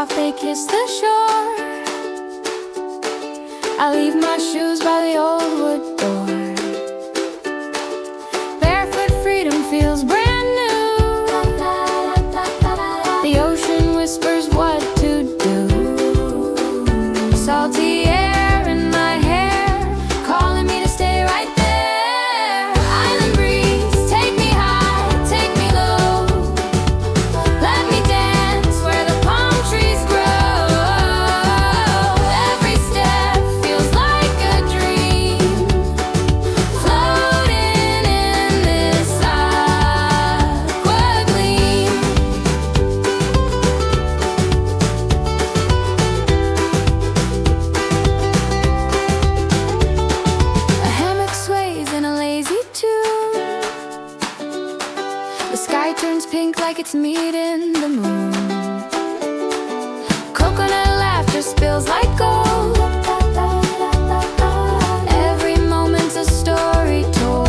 off, they kiss the shore. I leave my shoes by the old wood door. Barefoot freedom feels brand new. The ocean whispers what to do. Salty air in my hair, calling me to stay right there. Island breeze, take me high, take me low. Let me dance where the palm trees grow. Every step feels like a dream, floating in this aqua gleam. A hammock sways in a lazy tune. The sky turns pink like it's meeting the moon. Coconut laughter spills like gold. Every moment's a story told.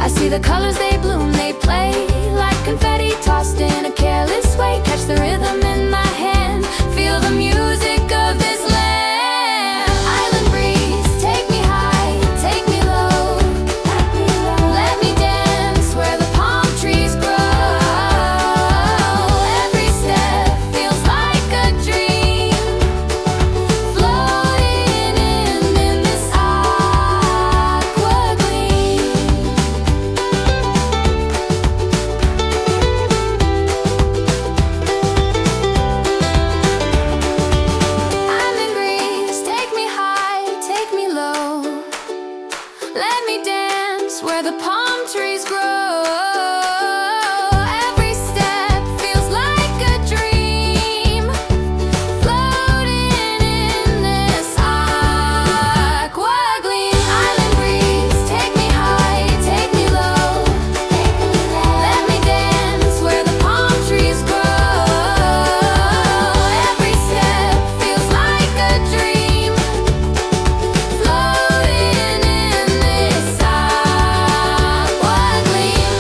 I see the colors, they bloom, they play like confetti tossed in a careless way. Catch the rhythm in my hand, feel the music of this land. Island breeze, take me high, take me low. Let me dance where the palm trees grow. Every step feels like a dream, floating in this aqua gleam. Island breeze, take me high, take me low. Let me dance where the palm trees grow. Every step feels like a dream, floating in this aqua gleam. Island breeze, take me high, take me low. Let me dance where the palm trees grow. Every step feels like a dream, floating in this aqua gleam.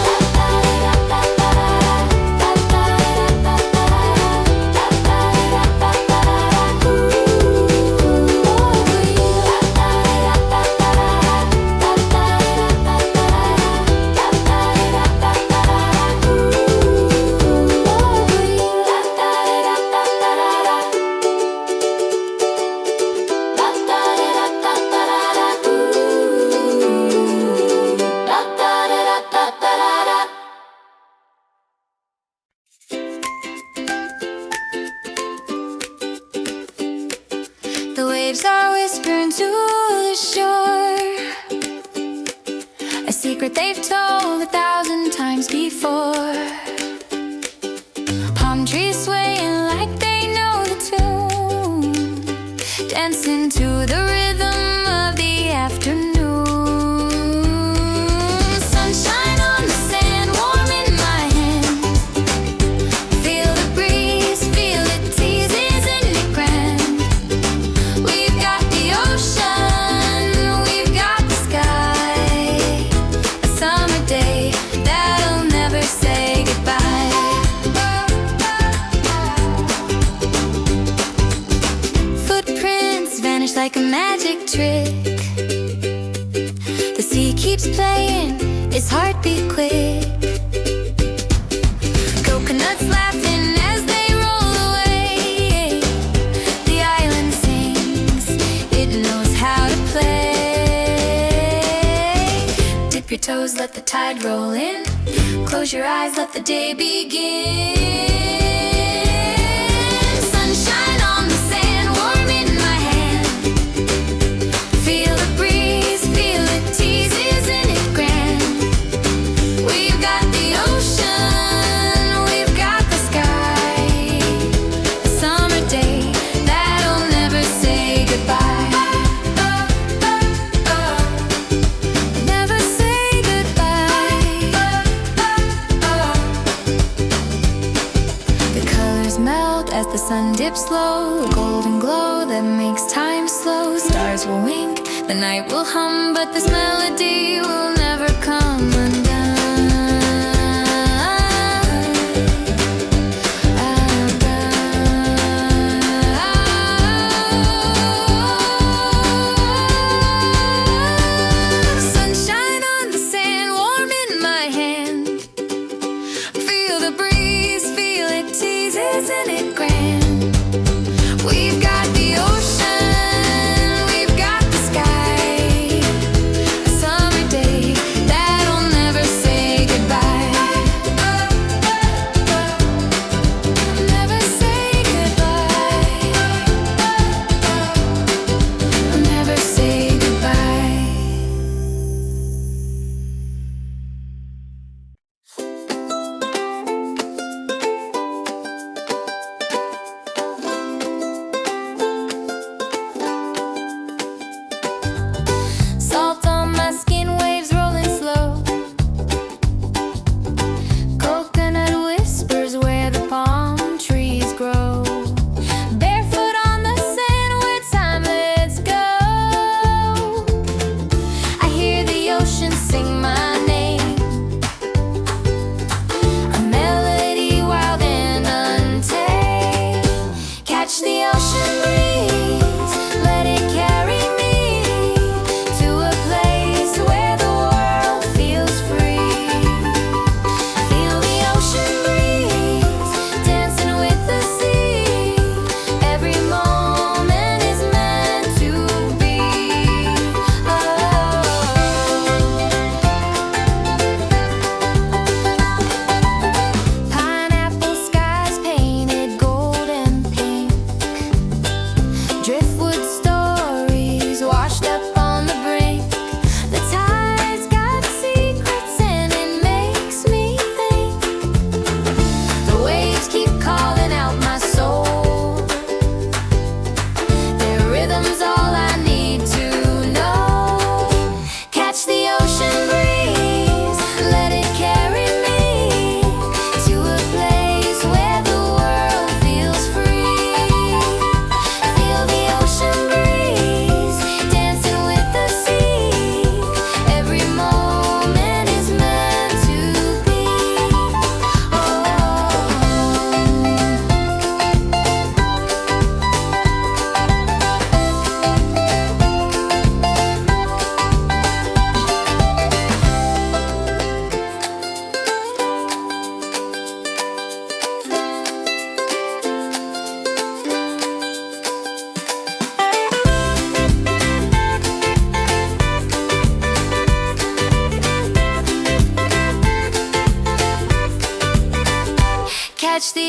The waves are whispering to the shore, a secret they've told 1,000 times before. Palm trees swaying like they know the tune, dancing to the rhythm of the afternoon. Sunshine on the sand, warm in my hand. Feel the breeze, feel it tease, isn't it grand? We've got the ocean, we've got the sky. A summer day that'll never say goodbye. Footprints vanish like a magic trick. The sea keeps playing, its heartbeat quick. Coconuts laughing as they roll away. The island sings, it knows how to play. Dip your toes, let the tide roll in. Close your eyes, let the day begin. Sunshine on the sand, warm in my hand. Feel the breeze, feel it tease, isn't it grand? We've got the ocean, we've got the sky. A summer day that'll never say goodbye. Never say goodbye. The colors melt as the sun dips low, a golden glow that makes time slow. Stars will wink, the night will hum, but this melody will never come undone.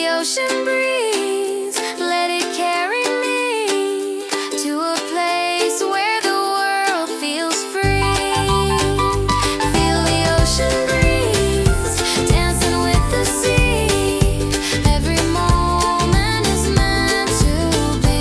the ocean breeze, let it carry me to a place where the world feels free. Feel the ocean breeze, dancing with the sea. Every moment is meant to be.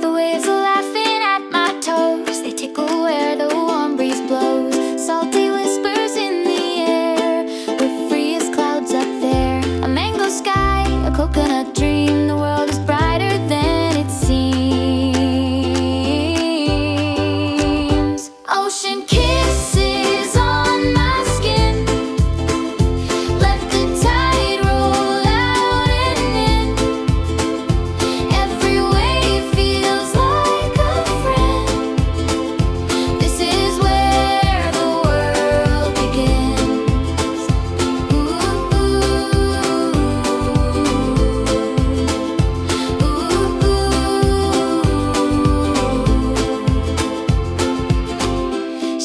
The waves are laughing at my toes, they tickle where the warm breeze blows. Salty whispers in the air, we're free as clouds up there. A mango sky, a coconut dream, the world is brighter than it seems. Ocean kisses on my skin, let the tide roll out and in. Every wave feels like a friend. This is where the world begins.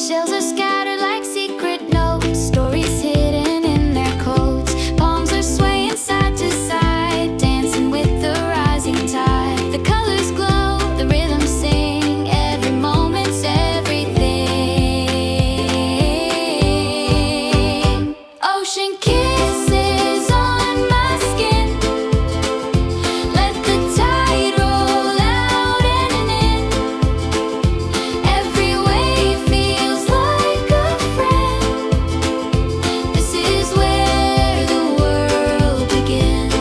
Shells are scattered like secret notes, stories hidden in their coats. Palms are swaying side to side, dancing with the rising tide. The colors glow, the rhythms sing, every moment's everything. Ocean kisses on my skin, let the tide roll out and in. Every wave feels like a friend. This is where the world begins.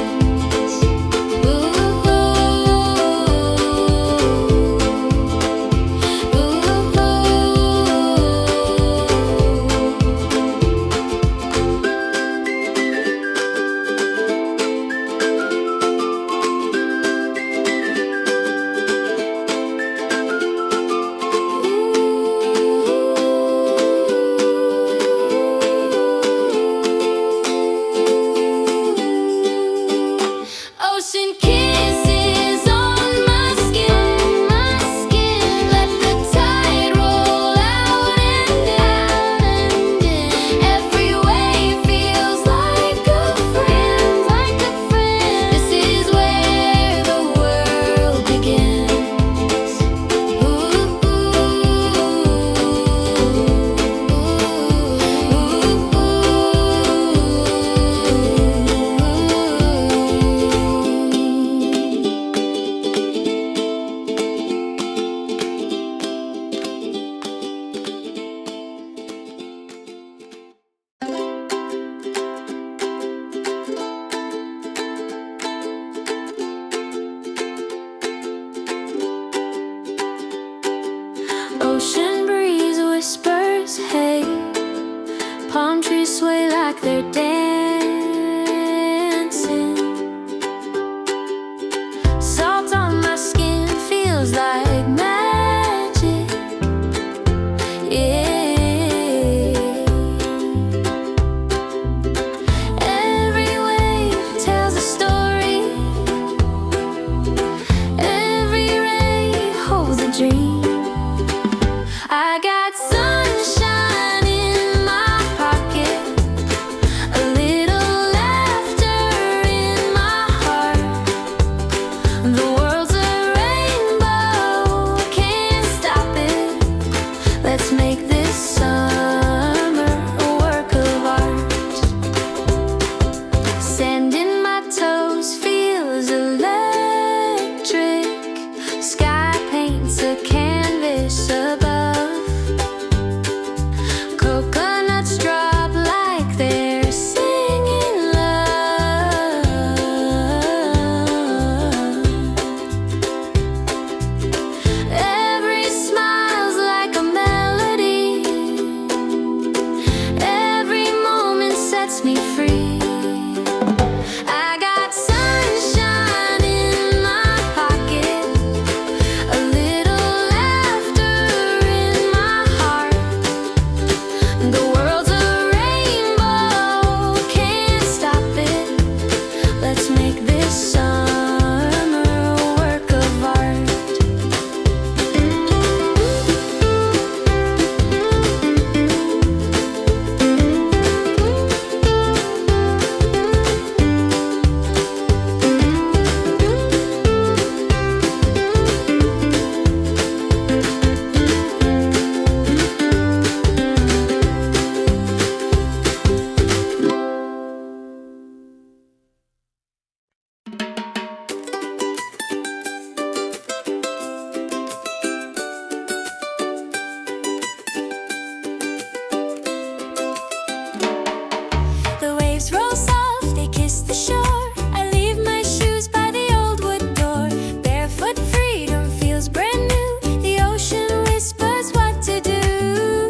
waves roll soft, they kiss the shore. I leave my shoes by the old wood door. Barefoot freedom feels brand new. The ocean whispers what to do.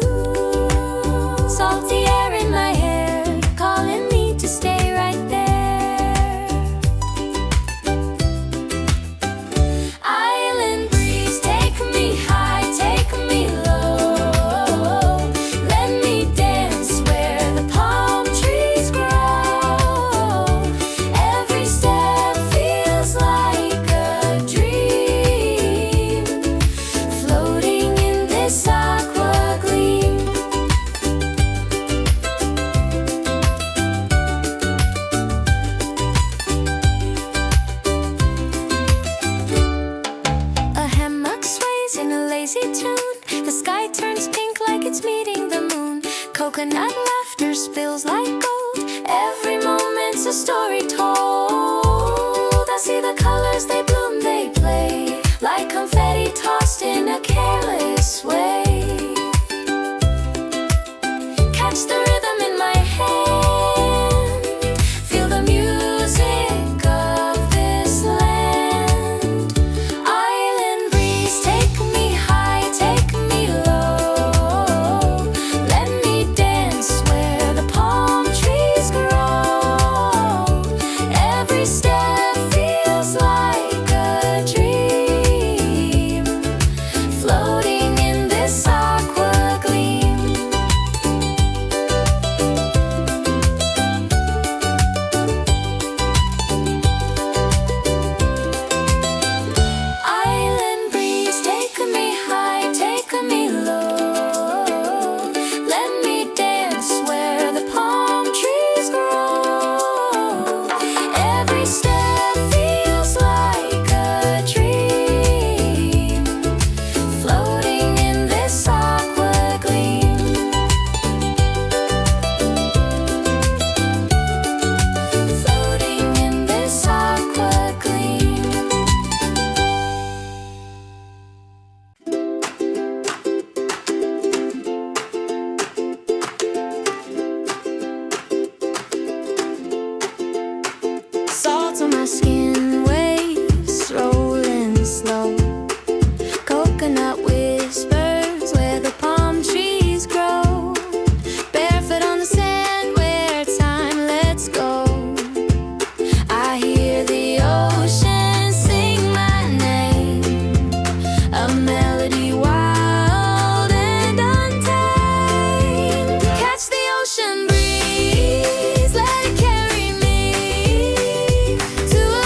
Salty air in my hair, calling me to stay right there. Island breeze, take me high, take me low. Let me dance where the palm trees grow. Every step feels like a dream, floating in this aqua gleam. A hammock sways in a lazy tune. The sky turns pink like it's meeting the moon. Coconut laughter spills like gold. Every moment's a story told. I see the colors, they bloom, they play, like confetti tossed in a careless way. Catch the rhythm in my hand, feel the music of this land. Island breeze, take me high, take me low. Let me dance where the palm trees grow. Every step feels like a dream, floating in this aqua gleam. Island breeze, take me high, take me low. Let me dance where the palm trees grow. Every step feels like a dream, floating in this aqua gleam. Floating in this aqua gleam. Salt on my skin, waves rolling slow. Coconut whispers where the palm trees grow. Barefoot on the sand where time lets go. I hear the ocean sing my name, a melody wild and untamed. Catch the ocean breeze, let it carry me to a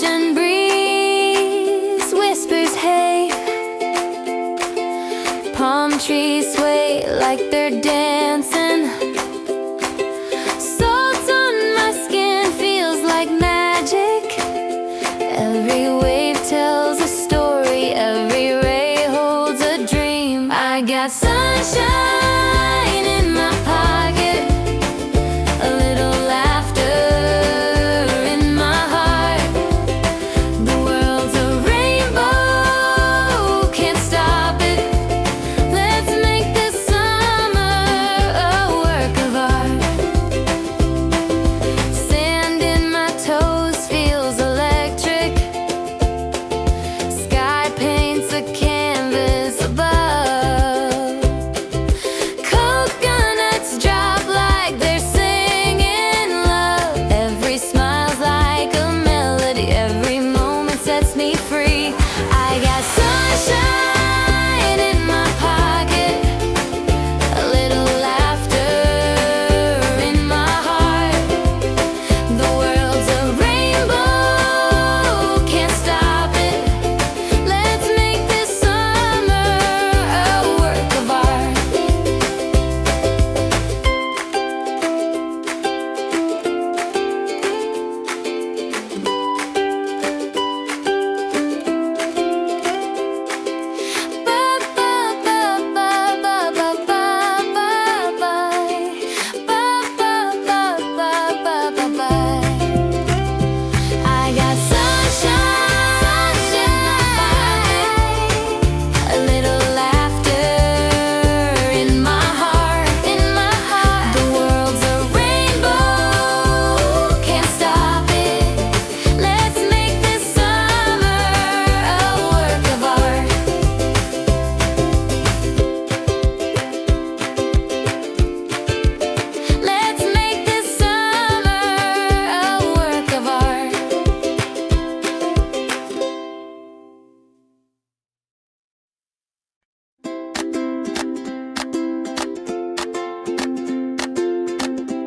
ocean breeze whispers hey. Palm trees sway like they're dancing. Salt on my skin feels like magic. Every wave tells a story, every ray holds a dream. I got sunshine in my pocket, a little laughter in my heart. The world's a rainbow, can't stop it. Let's make this summer a work of art. Sand in my toes feels electric. Sky paints a canvas above. Coconuts drop like they're singing love. Every smile's like a melody, every moment sets me free. I got sunshine in my pocket, a little laughter in my heart. The world's a rainbow, can't stop it. Let's make this summer a work of art. I got sunshine in my pocket, a little laughter in my heart. The world's a rainbow, can't stop it. Let's make this summer a work of art. Let's make this summer a work of art.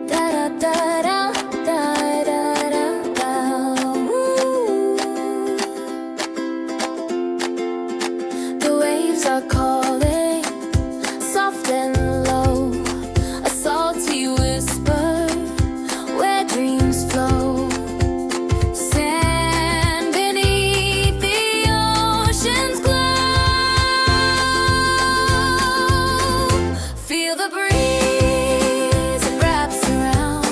Da da da da da da da. Ooh. The waves are calling, soft and low, a salty whisper where dreams flow. Sand beneath the ocean's glow. Feel the breeze, it wraps around.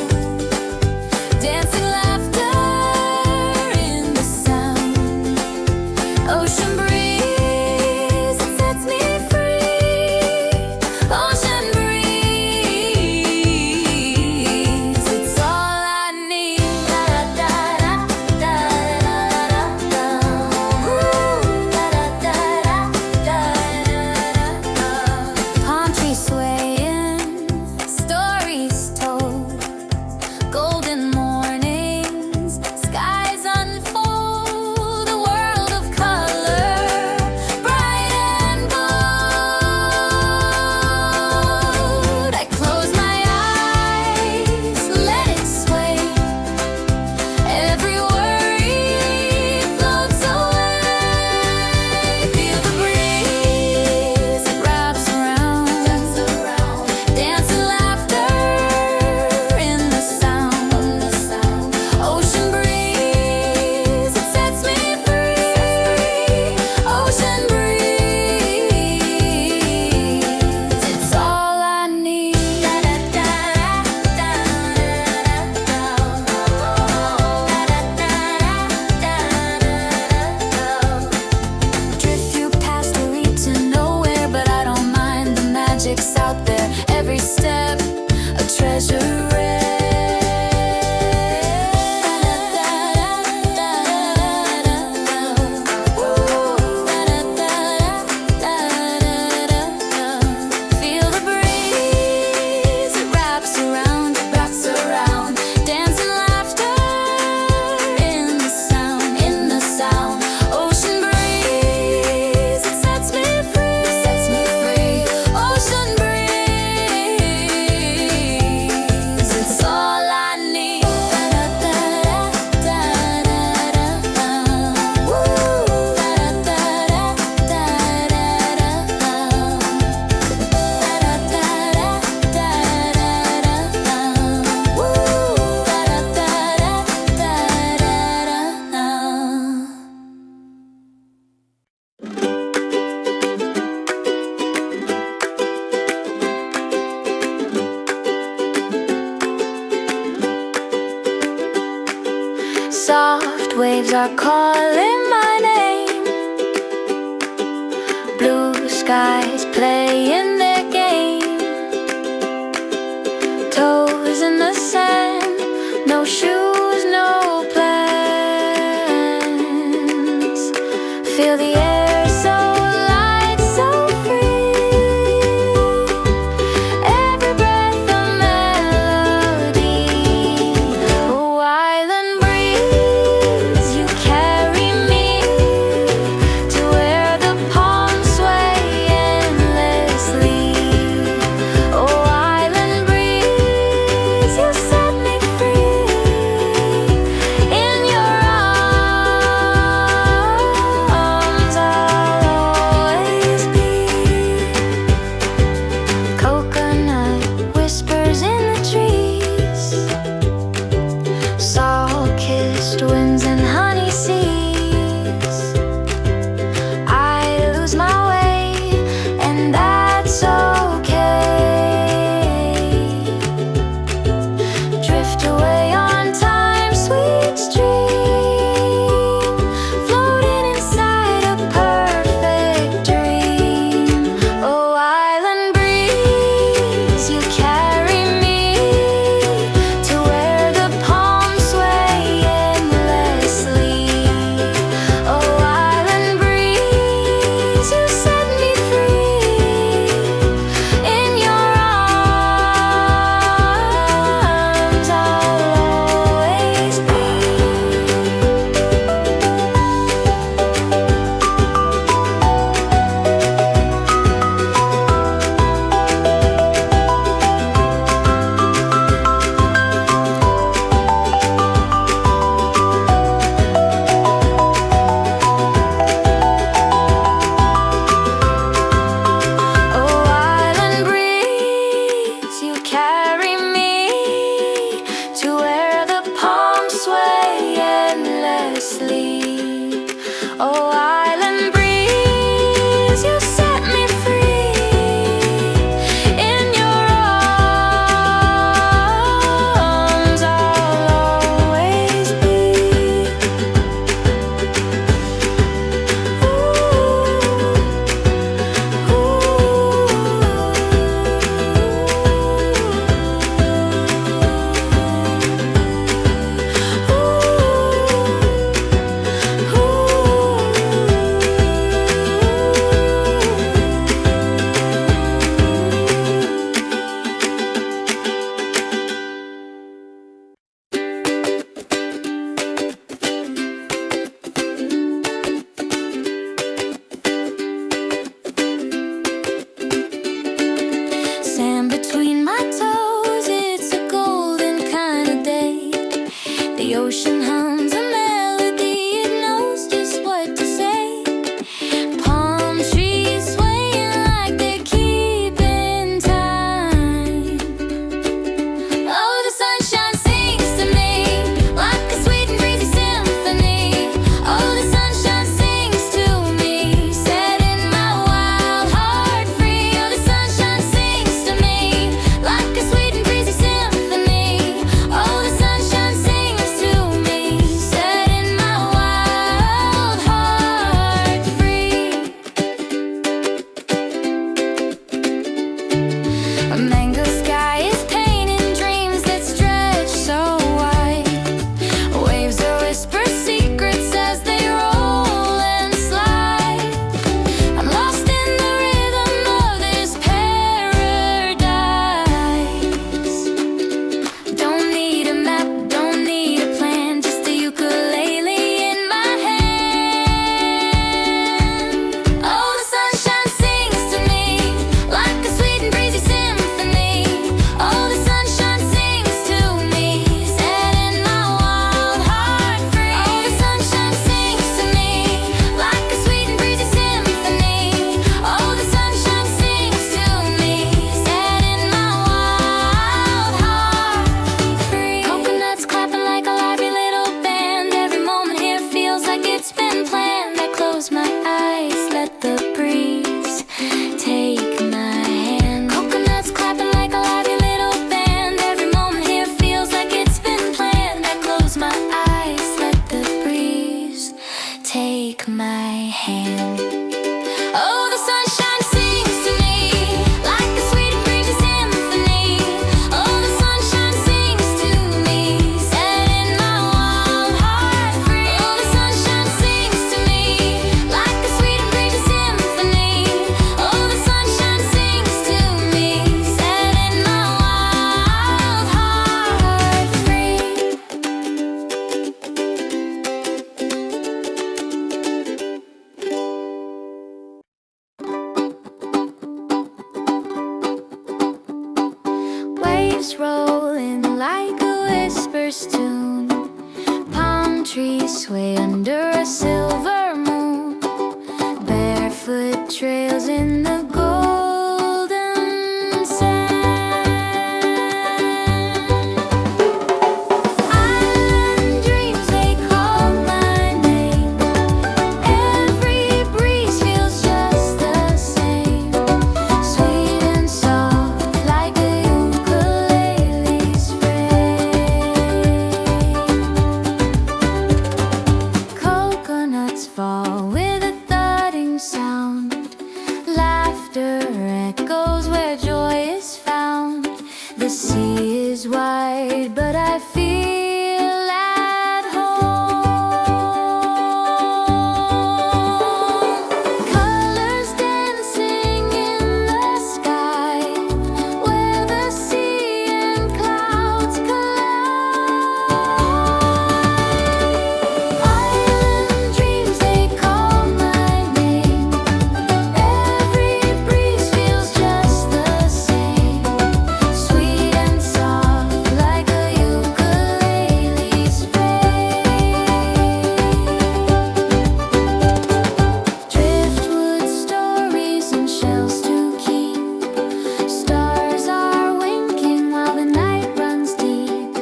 waves are calling my name. Blue skies playing their game. Toes in the sand, no shoes, no plans. Feel the air so light, so free. Every breath a melody. Oh, island breeze, you carry me to where the palms sway endlessly. Oh, island breeze, you set me free. In your arms I'll always be. Coconut whispers in the trees, salt-kissed winds and honey seas. I lose my way, and that's okay. Drift away on time's sweet stream, floating inside a perfect dream. Oh, island breeze, you carry me to where the palms sway endlessly. Oh, island breeze, you set me free. In your arms I'll always be. Oh, island breeze, you carry me to where the palms sway endlessly. Oh, island breeze, you set me free. In your arms I'll always be. Sand between my toes, it's a golden kind of day. The ocean hums a melody, it knows just what to say. Palm trees swaying like they're keeping time. Oh, the sunshine sings to me like a sweet and breezy symphony. Oh, the sunshine sings to me, setting my wild heart free. Oh, the sunshine sings to me like a sweet and breezy symphony. Oh, the sunshine sings to me, Christmas tune. Palm trees sway under a silver moon. Barefoot trails in the golden sand. Island dreams, they call my name. Every breeze feels just the same. Sweet and soft like a ukulele's frame. Coconuts fall with a thudding sound. Laughter echoes where joy is found. The sea is wide, but I feel at home. Colors dancing in the sky, where the sea and clouds collide. Island dreams, they call my name. Every breeze feels just the same. Sweet and soft like a ukulele's frame. Driftwood stories and shells to keep. Stars are winking while the night runs deep.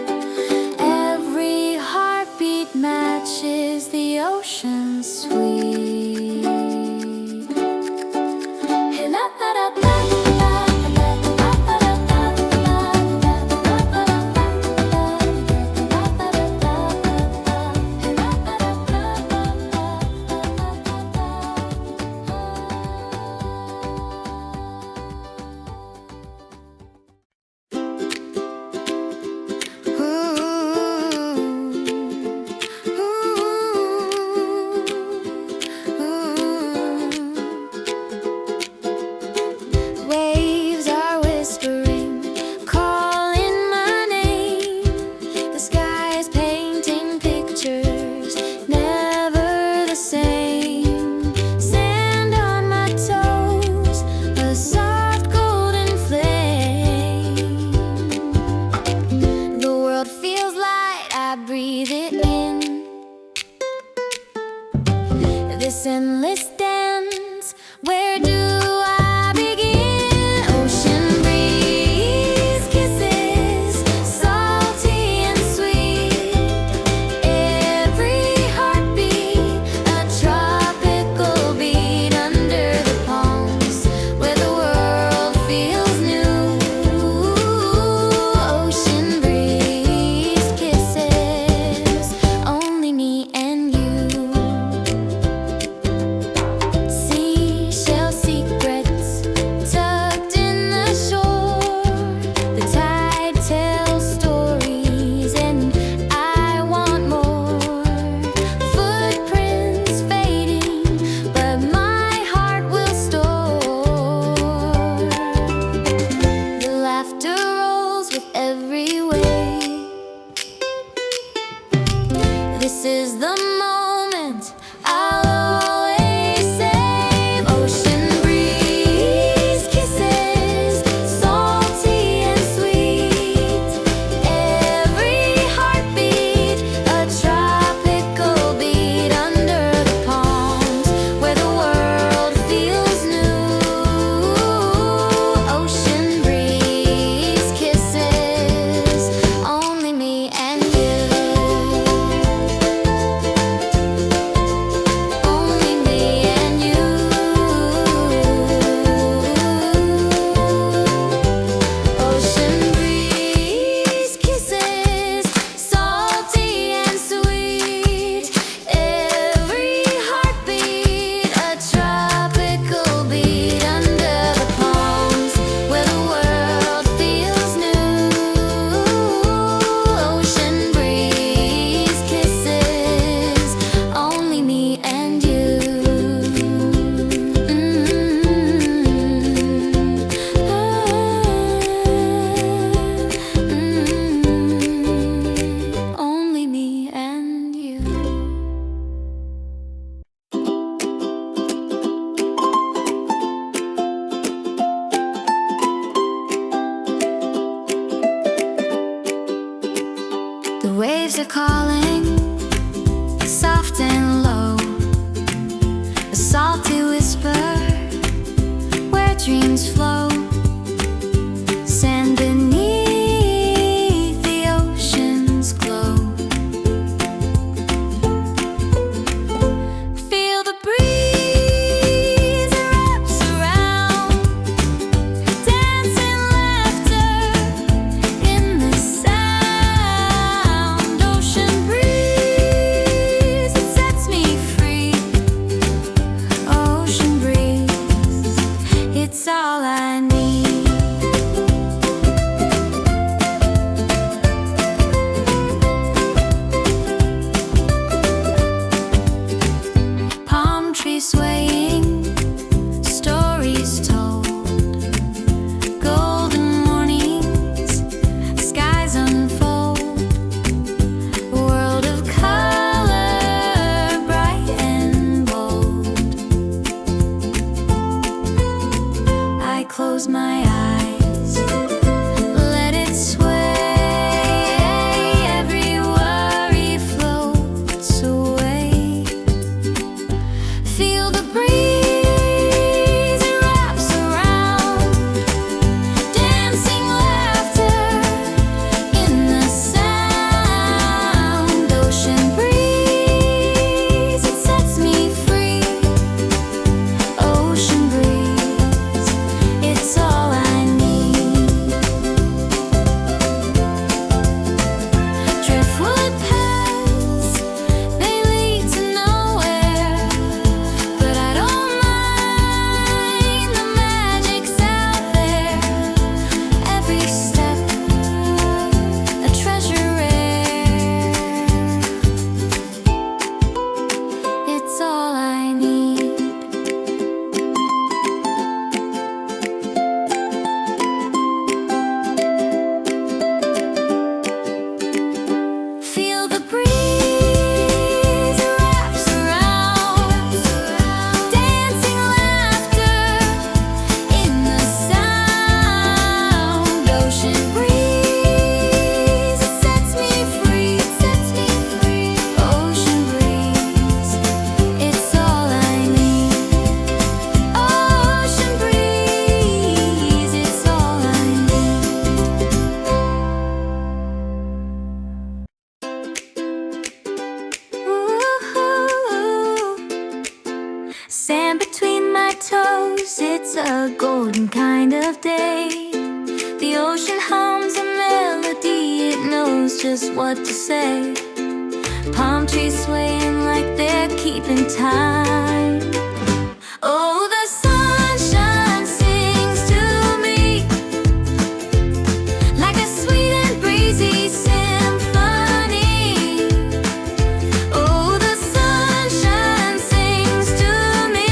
Every heartbeat matches the ocean's sweep. Waves are whispering, calling my name. The sky is painting pictures, never the same. Sand on my toes, a soft golden flame. The world feels light, I breathe it in. This endless dance, where do I begin? Ocean breeze, kisses, salty and sweet. Every heartbeat, a tropical beat under the palms, where the world feels new. Ocean breeze, kisses, only me and you. Seashell secrets tucked in the shore. The tide tells stories, and I want more. Footprints fading, but my heart will store. The laughter rolls with every wave. This is the moment I'll always save. Ocean breeze, kisses, salty and sweet. Every heartbeat, a tropical beat under the palms, where the world feels new. Ocean breeze, kisses, only me and you. The waves are calling, soft and low, a salty whisper where dreams flow. Sand beneath the ocean's glow. Feel the breeze it wraps around, dancing laughter in the sound. Ocean breeze, it sets me free. Ocean breeze, it's all I need. Swaying, stories told, golden mornings, skies unfold, a world of color, bright and bold. I close my eyes, let it sway, every worry floats away. Feel the breeze, it wraps around, dancing laughter in the sound. Ocean breeze, it sets me free. Ocean breeze, it's all I need. Driftwood paths, they lead to nowhere, but I don't mind, the magic's out there. Every step, a treasure rare. It's all I need. Feel the breeze, it wraps around, dancing laughter in the sound. Ocean breeze, it sets me free, Ocean breeze, it's all I need. Ocean breeze, it's all I need. Ooh, sand between my toes, it's a golden kind of day. The ocean hums a melody, it knows just what to say. Palm trees swaying like they're keeping time. Oh, the sunshine sings to me like a sweet and breezy symphony. Oh, the sunshine sings to me,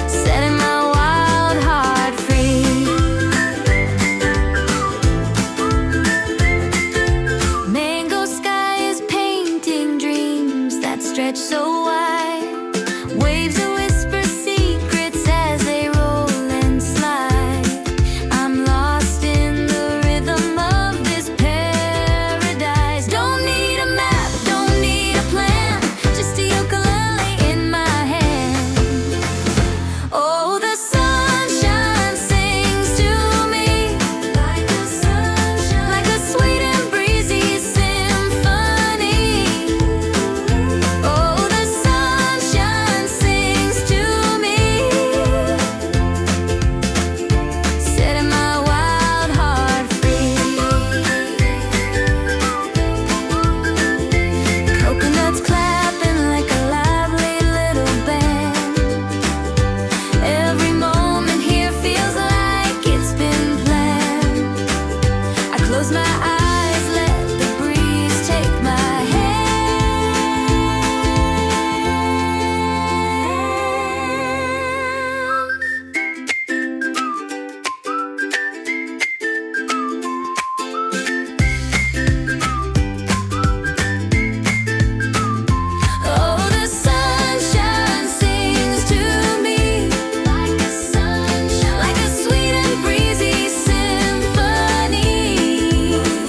setting my wild heart free. Mango sky is painting dreams that stretch so wide. Waves that whisper secrets as they roll and slide. I'm lost in the rhythm of this paradise. Don't need a map, don't need a plan, just a ukulele in my hand. Oh, the sunshine sings to me like a sunshine, like a sweet and breezy symphony. Oh, the sunshine sings to me, setting my wild heart free. Coconuts clapping like a lively little band. Every moment here feels like it's been planned. I close my eyes, let the breeze take my symphony.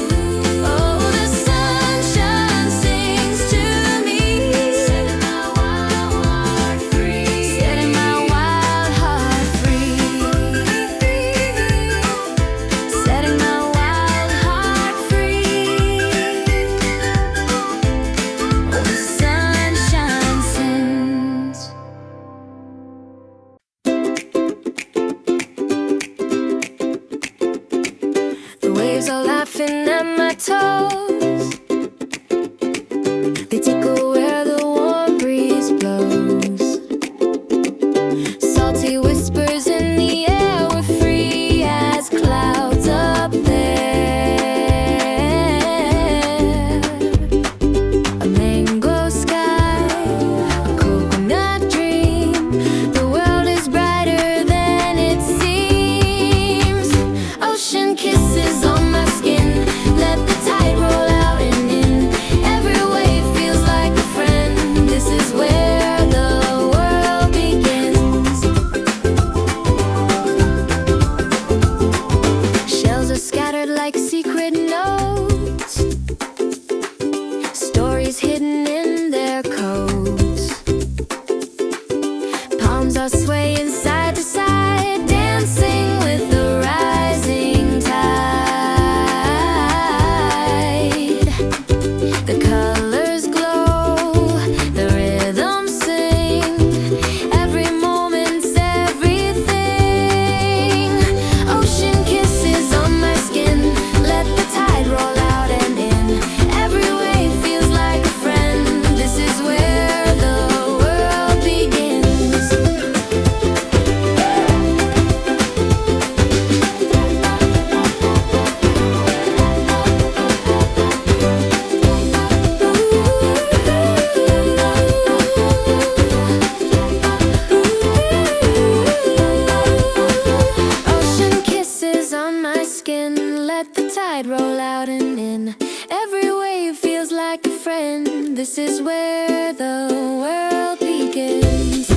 kissing at my toes. They tickle where the warm breeze blows. Salty whispers in the air, we're free as clouds up there. A mango sky, a coconut dream. The world is brighter than it seems. Ocean kisses on my skin, let the tide roll out and in. Every wave feels like a friend. This is where the world begins. Shells are scattered like secret notes, stories hidden in their coats. Palms are swaying side to side, dancing with the rising tide. The colors glow, the rhythms sing. Every moment's everything. Ocean kisses on my skin, let the tide roll out and in. Every wave feels like a friend. This is where the world begins. Ocean kisses on my skin, let the tide roll out and in. Every wave feels like a friend. This is where the world begins.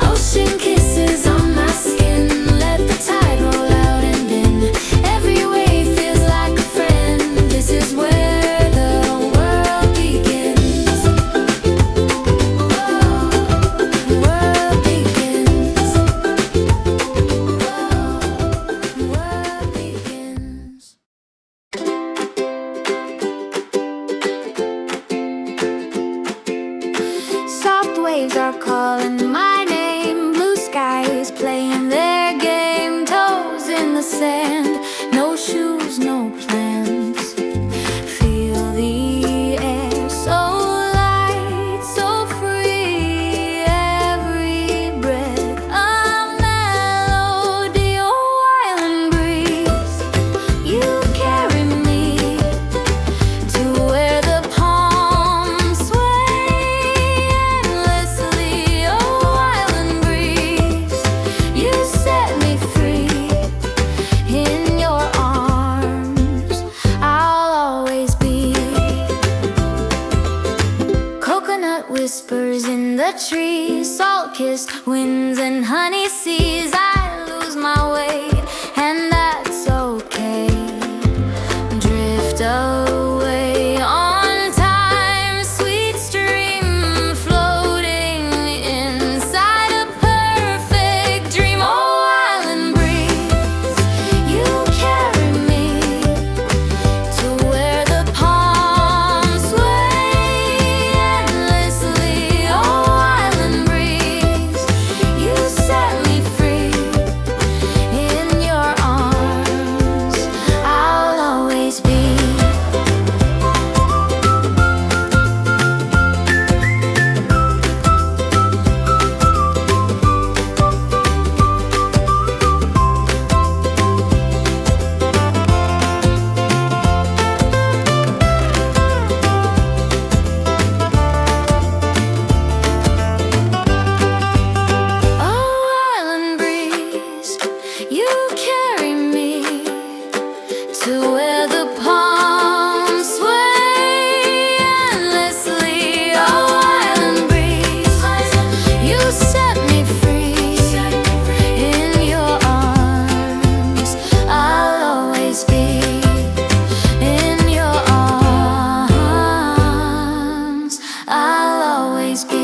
Ocean kisses on my skin, let the tide roll out and in. Every wave feels like a friend. This is where the world begins. World begins. World begins. Soft waves are calling my name. Blue skies playing their game. Toes in the sand, no shoes, no plans. Feel the air so light, so free. Every breath a melody. Oh, island breeze, you carry me to where the palms sway endlessly. Oh, island breeze, you set me free. In your arms, I'll always be. Coconut whispers in the trees, salt-kissed winds and honey seas. I lose my way, and that's okay. Drift away on time, sweet stream floating inside a perfect dream. Oh, island breeze, you carry me to where the palms sway endlessly. Oh, island breeze, you set me free. In your arms, I'll always be. Oh, island breeze, you carry me to where the palms sway endlessly. Oh, island breeze, you set me free. In your arms, I'll always be. In your arms, I'll always be.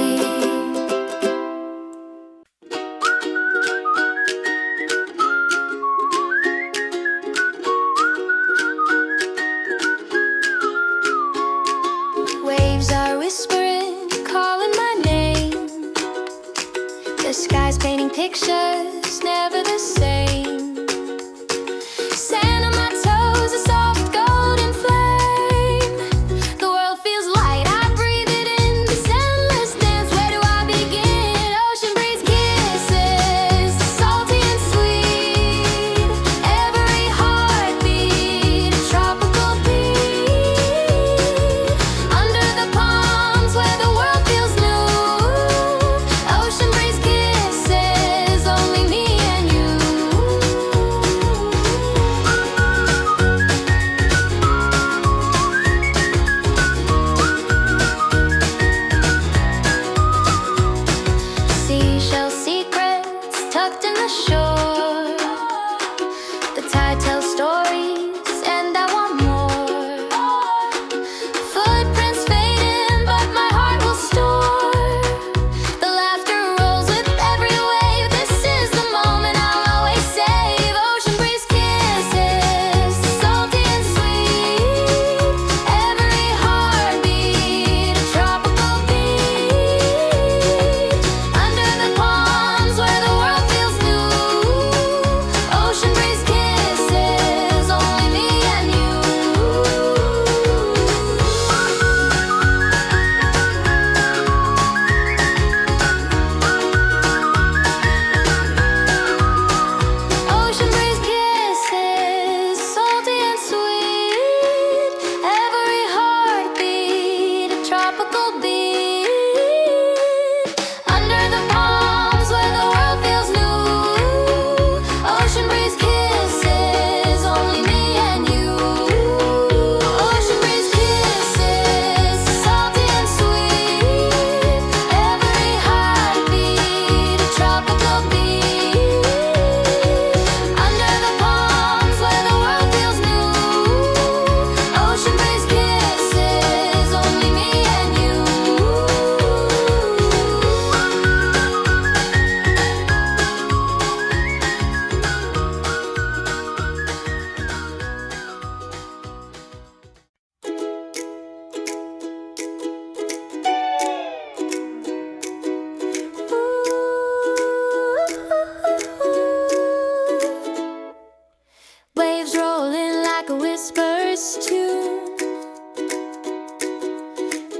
this tune.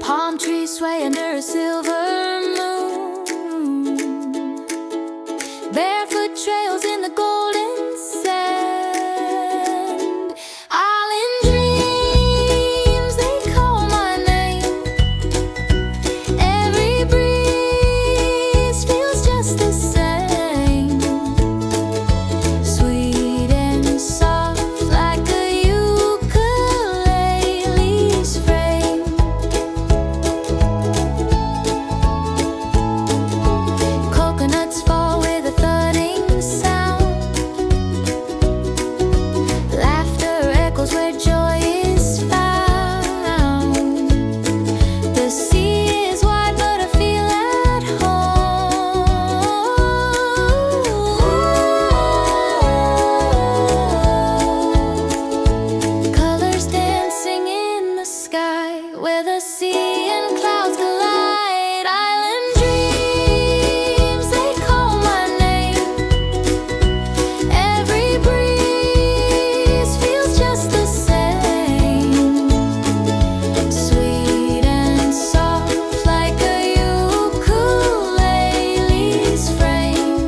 Palm trees sway under a silver moon. Barefoot trails in the golden sand. Island dreams, they call my name. Every breeze feels just the same. Sweet and soft like a ukulele's frame. Coconuts fall with a thudding sound. Laughter echoes where joy is found. The sea is wide, but I feel at home. Colors dancing in the sky, where the sea and clouds collide. Island dreams, they call my name. Every breeze feels just the same. Sweet and soft like a ukulele's frame.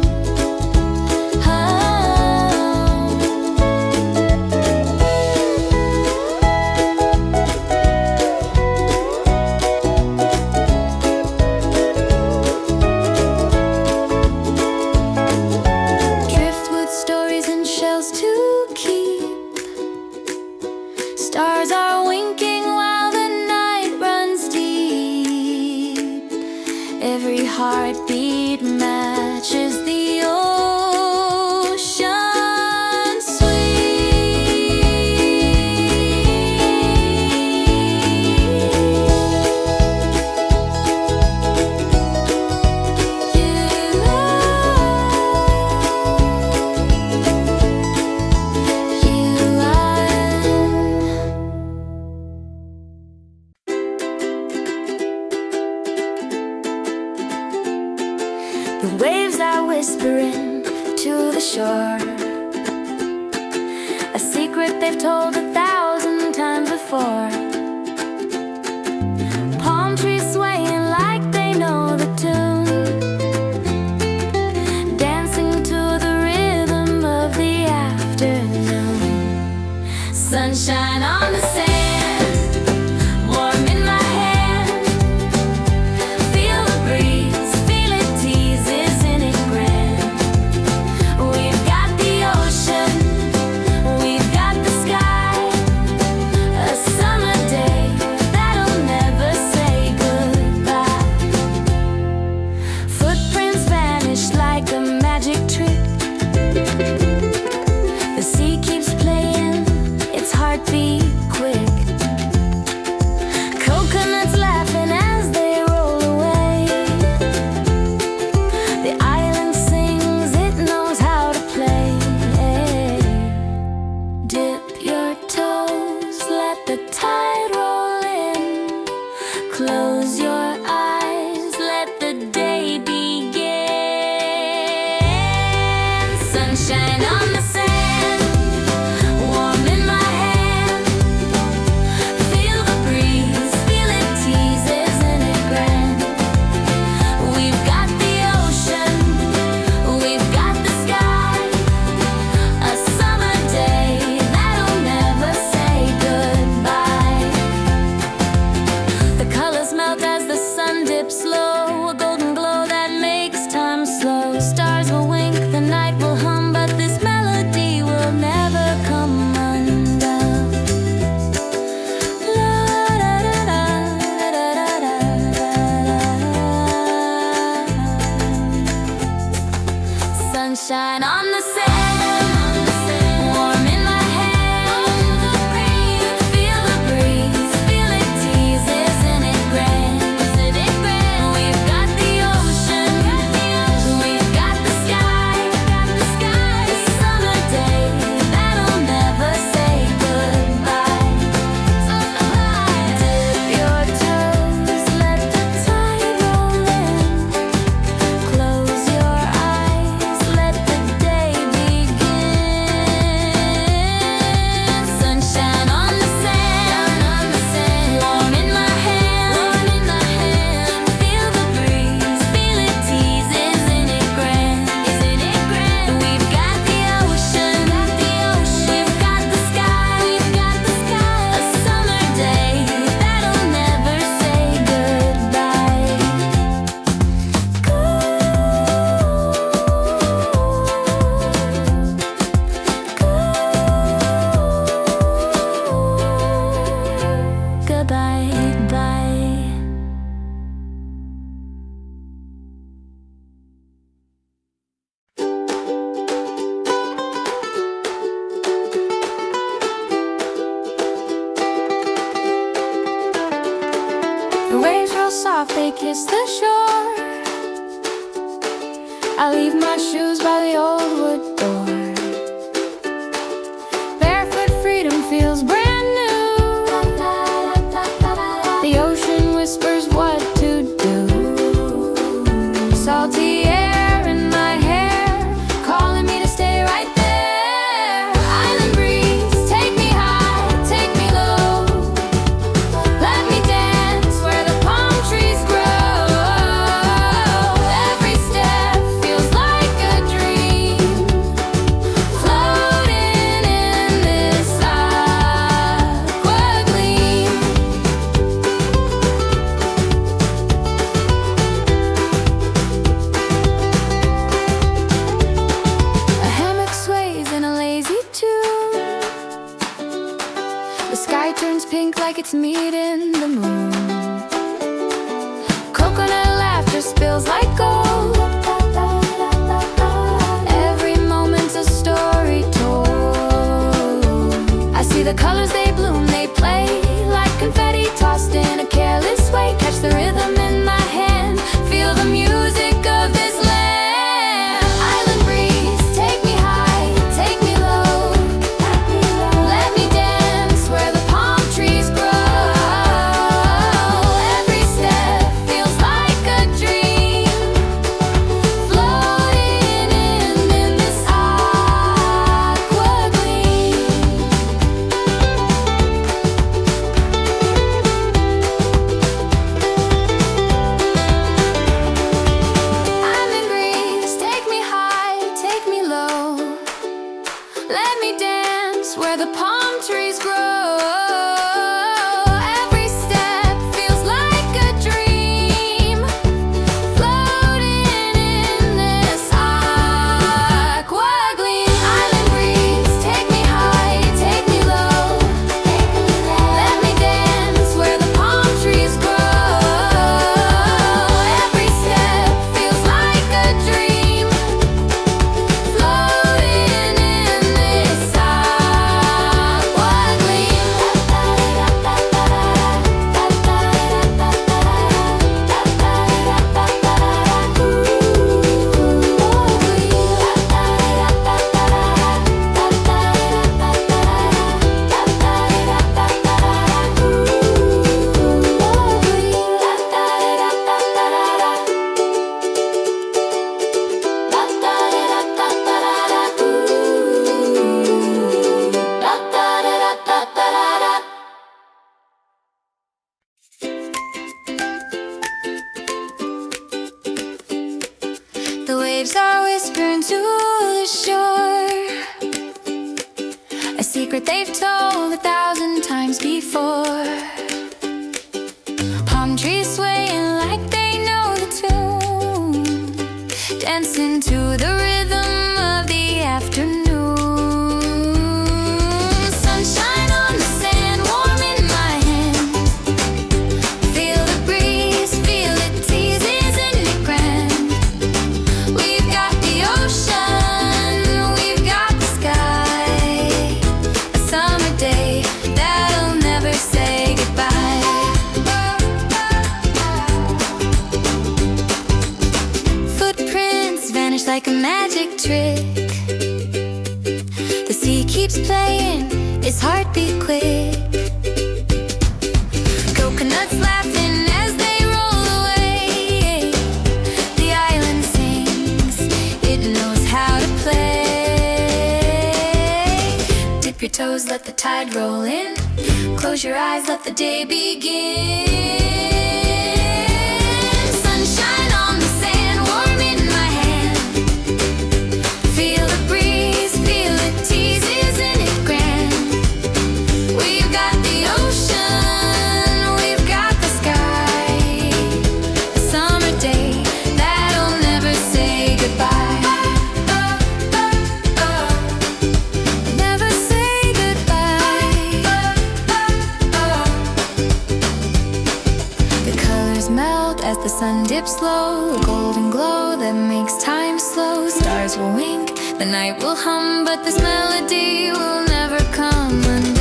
Driftwood stories and shells to keep. Stars are winking while the night runs deep. Every heartbeat matches the ocean The waves are whispering to the shore, a secret they've told 1,000 times before. Palm trees swaying like they know the tune, dancing to the rhythm of the afternoon. Sunshine on the sand, warm in my hand. Feel the breeze, feel it tease, isn't it grand? We've got the ocean, we've got the sky. A summer day that'll never say goodbye. Footprints vanish like a magic trick. The sea keeps playing its heartbeat quick. soft, they kiss the shore. I leave my shoes by the old wood door. Barefoot freedom feels brand new. The ocean whispers what to do. Salty air in my hair, calling me to stay right there. Island breeze, take me high, take me low. Let me dance where the palm trees grow. Every step feels like a dream, floating in this aqua gleam. A hammock sways in a lazy tune. The sky turns pink like it's meeting the moon. Coconut laughter spills like gold. Every moment's a story told. I see the colors, they bloom, they play like confetti tossed in a careless way. Catch the rhythm in my hand, feel the music of this land. Island breeze, take me high, take me low. Let me dance where the palm trees grow. Every step feels like a dream, floating in this aqua gleam. I'm in Greece, take me high, take me low. Let me dance where the palm trees grow. Every step feels like a dream, floating in this aqua gleam. Island breeze, take me high, take me low. Let me dance where the palm trees grow. Every step feels like a dream, floating in this aqua gleam. The waves are whispering to the shore, a secret they've told 1,000 times before. Palm trees swaying like they know the tune, dancing to the rhythm of the afternoon. Sunshine on the sand, warm in my hand. Feel the breeze, feel it tease, isn't it grand? We've got the ocean, we've got the sky. A summer day that'll never say goodbye. Footprints vanish like a magic trick. The sea keeps playing, its heartbeat quick. Coconuts laughing as they roll away. The island sings, it knows how to play. Dip your toes, let the tide roll in. Close your eyes, let the day begin. Sunshine on the sand, warm in my hand. Feel the breeze, feel it tease, isn't it grand? We've got the ocean, we've got the sky. A summer day that'll never say goodbye. Never say goodbye. The colors melt as the sun dips low, a golden glow that makes time slow. Stars will wink, the night will hum, but this melody will never come undone.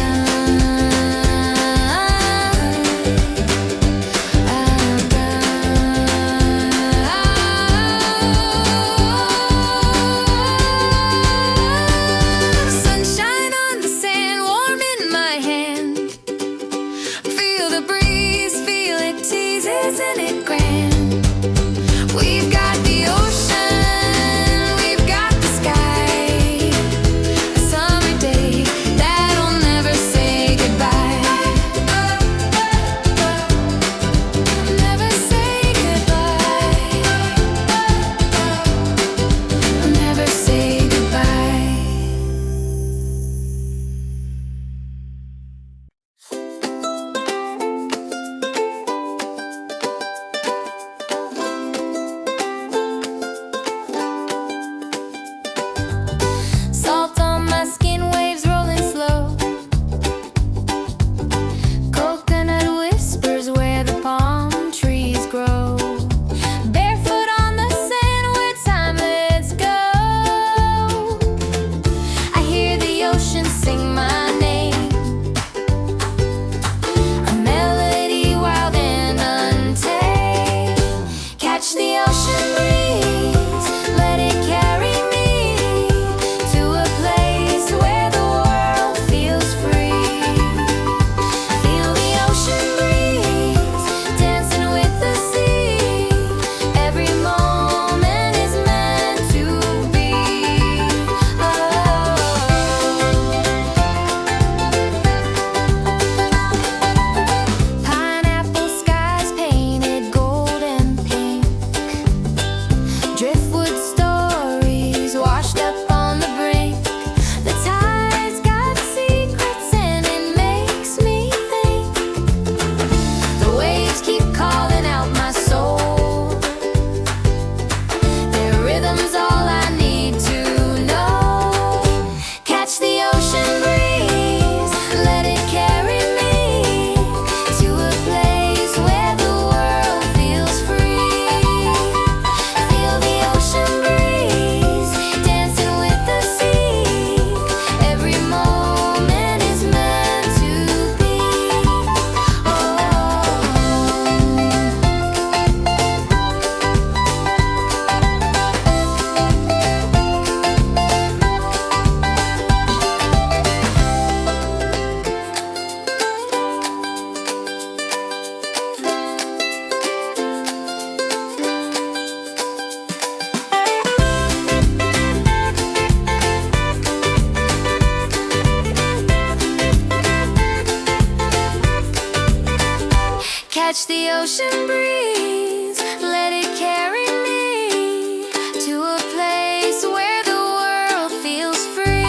Catch the ocean breeze, let it carry me to a place where the world feels free.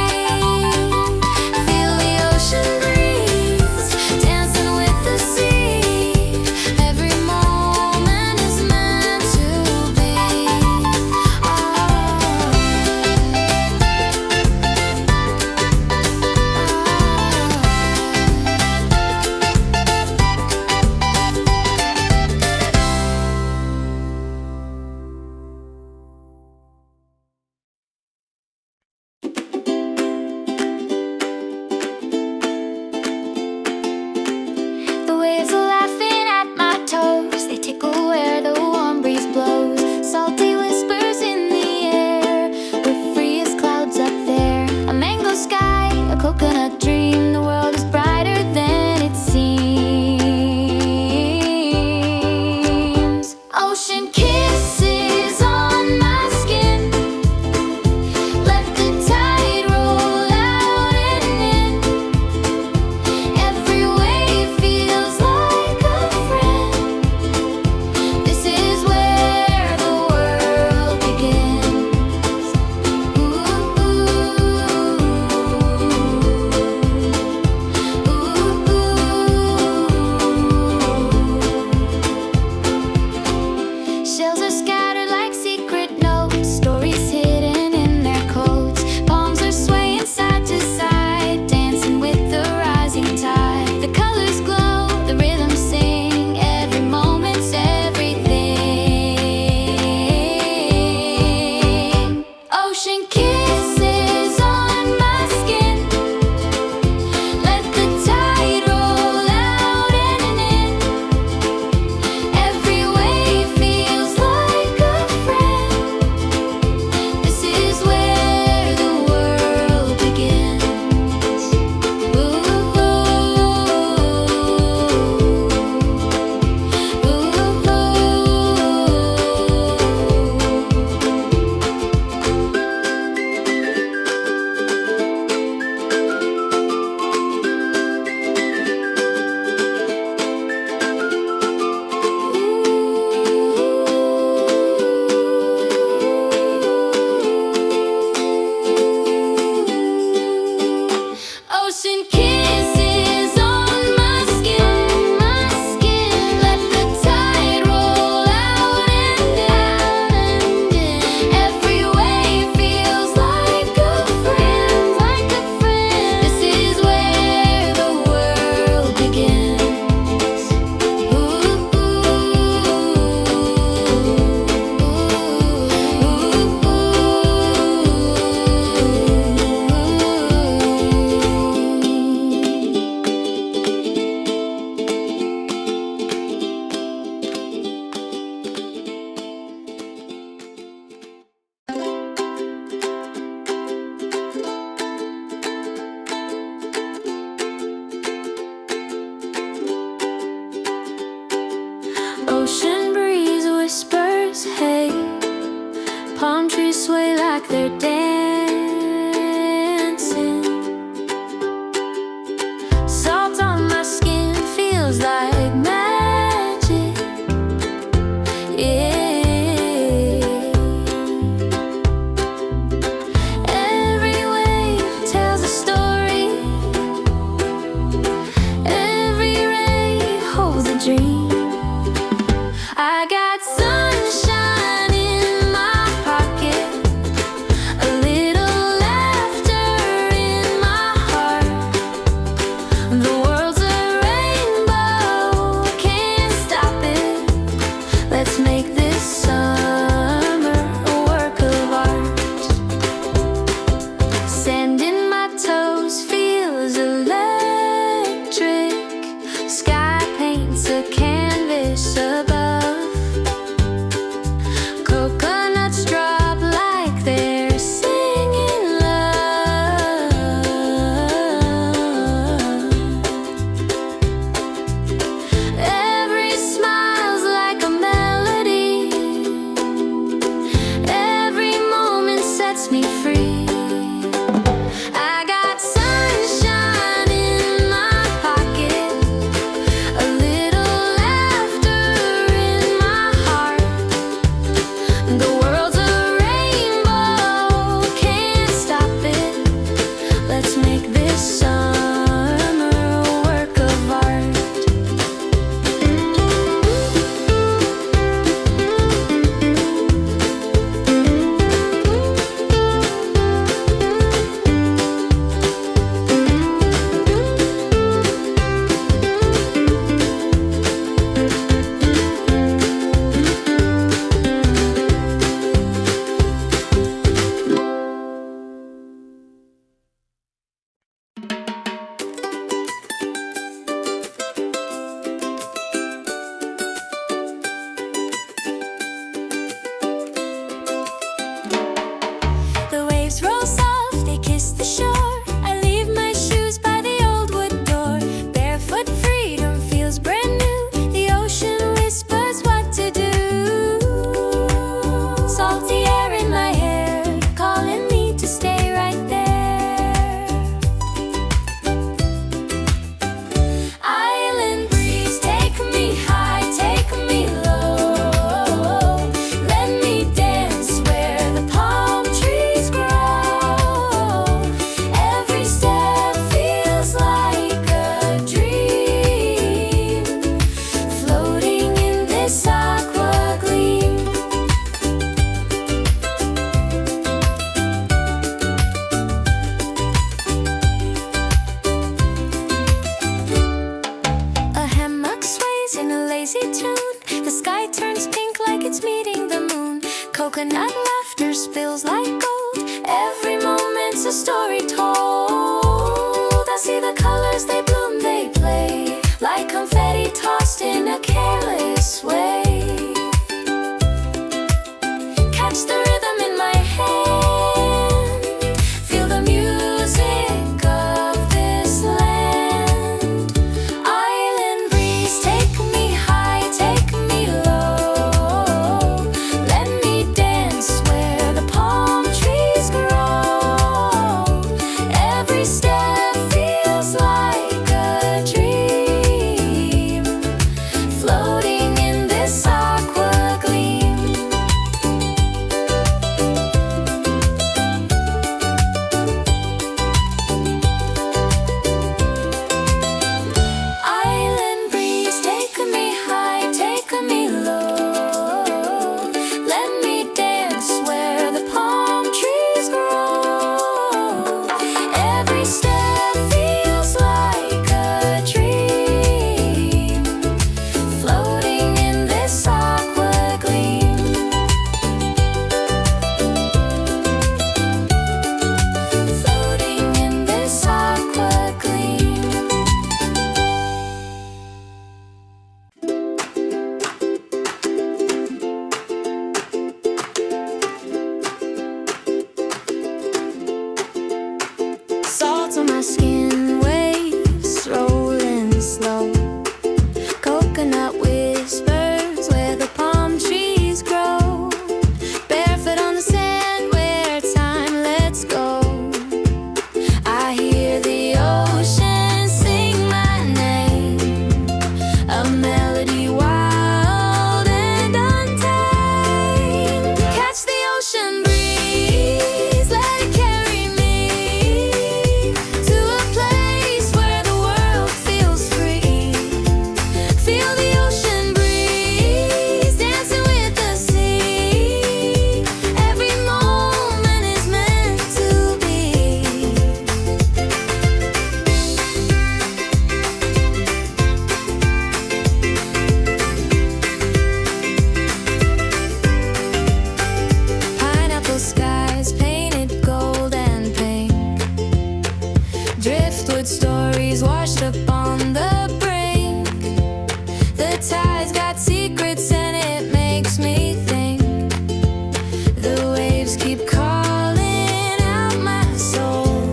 Feel the ocean breeze, dancing with the sea. Every moment is meant to be. The waves are laughing at my toes, they tickle where the warm breeze blows. Salty whispers in the air, we're free as clouds up there. A mango sky, a coconut dream, the world is brighter than it seems. Ocean kisses on my skin, let the tide roll out and in. Every wave feels like a friend. This is where the world begins. Shells are scattered like secret notes, stories hidden in their coats. Palms are swaying side to side, dancing with the rising tide. The colors glow, the rhythms sing, every moment's everything. Ocean kisses on my skin, let the tide roll out and in. Every wave feels like a friend. This is where the world begins. Ocean kisses on my skin, let the tide roll out and in. Every wave feels like a friend, This is where the world begins. Ocean breeze whispers, hey. Palm trees sway like they're dancing. Salt on my skin feels like magic. Yeah. Every wave tells a story. Every ray holds a dream. I got sunshine in my pocket, a little laughter in my heart. The world's a rainbow, can't stop it. Let's make this summer a work of art. Sand in my toes feels electric. Sky paints a canvas above. Coconuts drop like they're singing love. Every smile's like a melody. Every moment sets me free. I got sunshine in my pocket, a little sky turns pink like it's meeting the moon. Coconut laughter spills like gold. Every moment's a story told. I see the colors, they bloom, they play like confetti tossed in a careless way. Catch the rhythm in my hand, feel the music of this land. Island breeze, take me high, take me low. Let me dance where the palm trees grow. Every step feels like a dream, floating in this aqua gleam. Island breeze, take me high, take me low. Let me dance where the palm trees grow. Every step feels like a dream, floating in this aqua gleam. Floating in this aqua gleam. Salt on my skin, waves rolling slow. Coconut whispers where the palm trees grow. Barefoot on the sand where time lets go. I hear the ocean sing my name, a melody wild and untamed. Catch the ocean breeze, let it carry me to a place where the world feels free. Feel the ocean breeze, dancing with the sea. Every moment is meant to be. Pineapple skies painted gold and pink. Driftwood stories washed up on the brink. The tide's got secrets and it makes me think. The waves keep calling out my soul.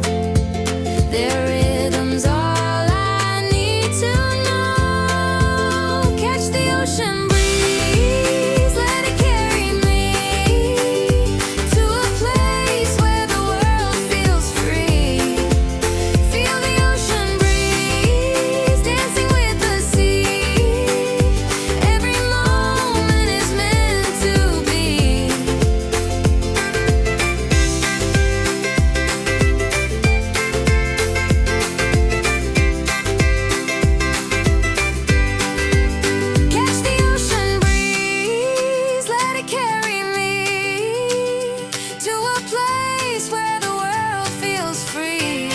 Their rhythm's all I need to know. Catch the ocean breeze, let it carry me to a place where the world feels free. Feel the ocean breeze, dancing with the sea. Every moment is meant to be. Catch the ocean breeze, let it carry me to a place where the world feels free.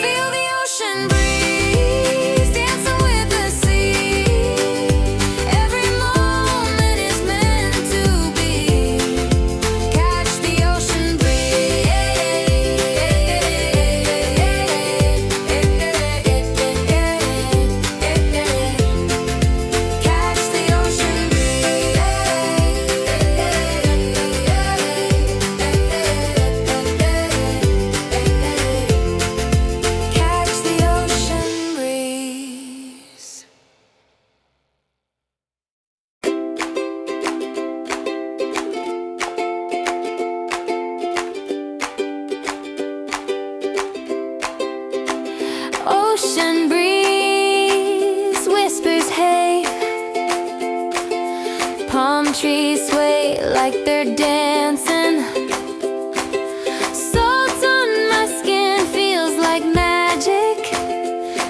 Feel the ocean breeze, dancing with the sea. Every moment is meant to be. Catch the ocean breeze. Catch the ocean breeze. Catch the ocean breeze. Ocean breeze whispers hey. Palm trees sway like they're dancing. Salt on my skin feels like magic.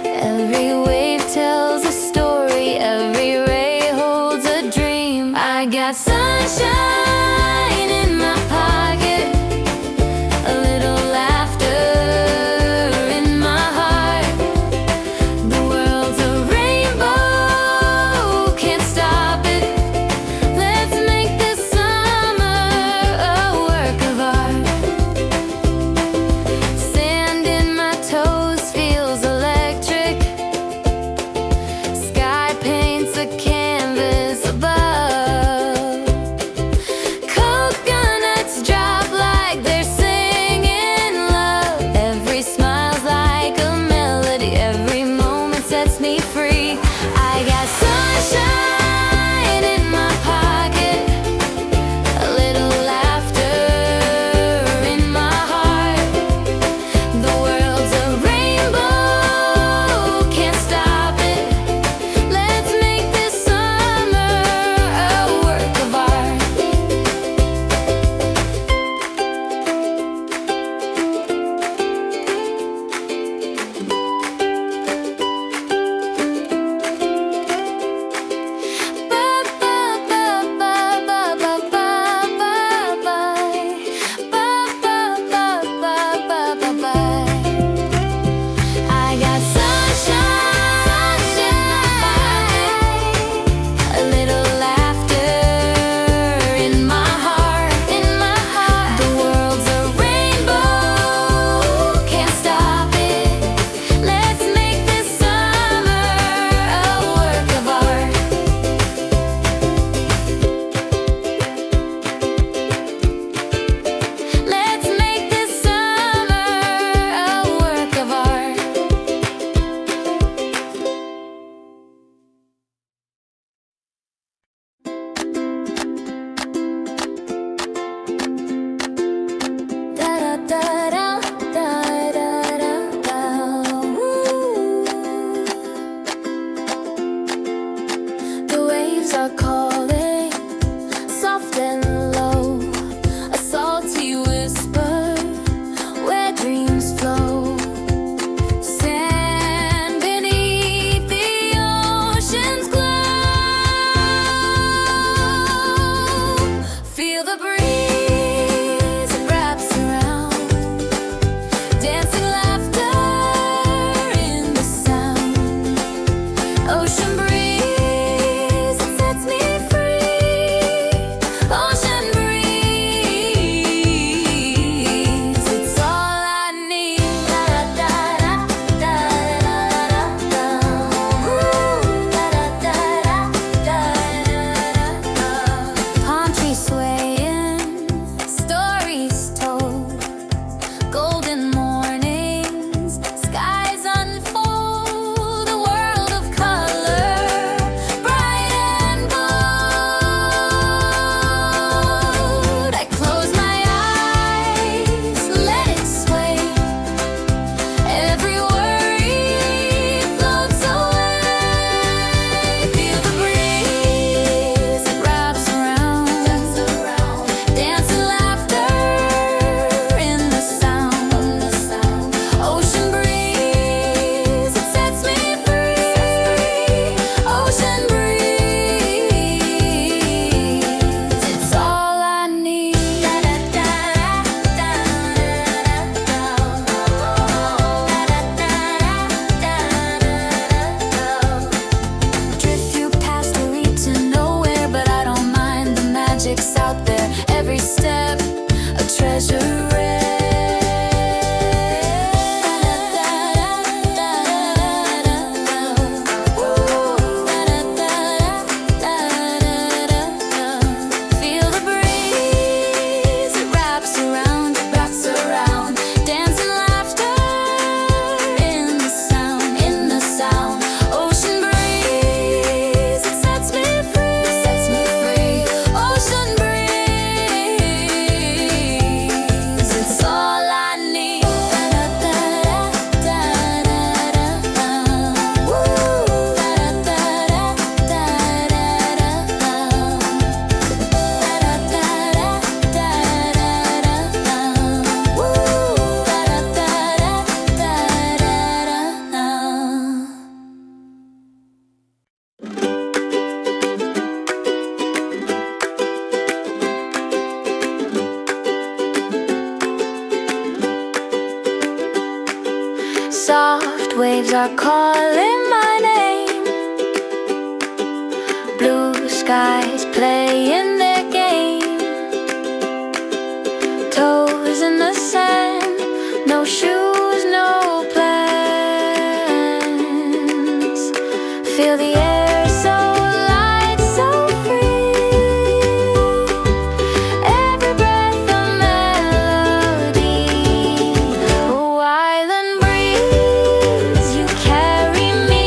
Every wave tells a story, every ray holds a dream. I got sunshine in my pocket, a little laughter in my heart. The world's a rainbow, can't stop it. free. I got sunshine in my pocket, a little laughter in my heart. The world's a rainbow, can't stop it. Let's make this summer a work of art. I got sunshine in my pocket, a little laughter in my heart. The world's a rainbow, can't stop it. Let's make this summer a work of art. Let's make this summer a work of art. Da da da da da da da. The waves are calling, soft and low, a salty whisper where dreams flow. Sand beneath the ocean's glow. Feel the breeze, it wraps around. Dancing laughter in the sound. Ocean breeze, it sets me free. Ocean breeze, it's all I need. Da da da da da da da. Ooh, da da da da da. Palm trees swaying, stories told. Golden mornings, skies unfold, a world of color, bright and bold. I close my eyes, let it sway. Every worry floats away. Feel the breeze, it wraps around. Dancing laughter in the sound. Ocean breeze, it sets me free. Ocean breeze, it's all I need. Da da da da da da. Drift through past to lead to nowhere, but I don't mind, the magic's out there. Every step a treasure rare. Feel the breeze, it wraps around. Dancing laughter in the sound. Ocean breeze, it sets me free. Ocean breeze, it's all I need. Da da da da da da. Woo, da da da da da da. Da da da da da. Woo, da da da da da. Soft waves are calling my name. Blue skies playing their game. Toes in the sand, no shoes, no plans. Feel the air so light, so free. Every breath a melody. Oh, island breeze, you carry me.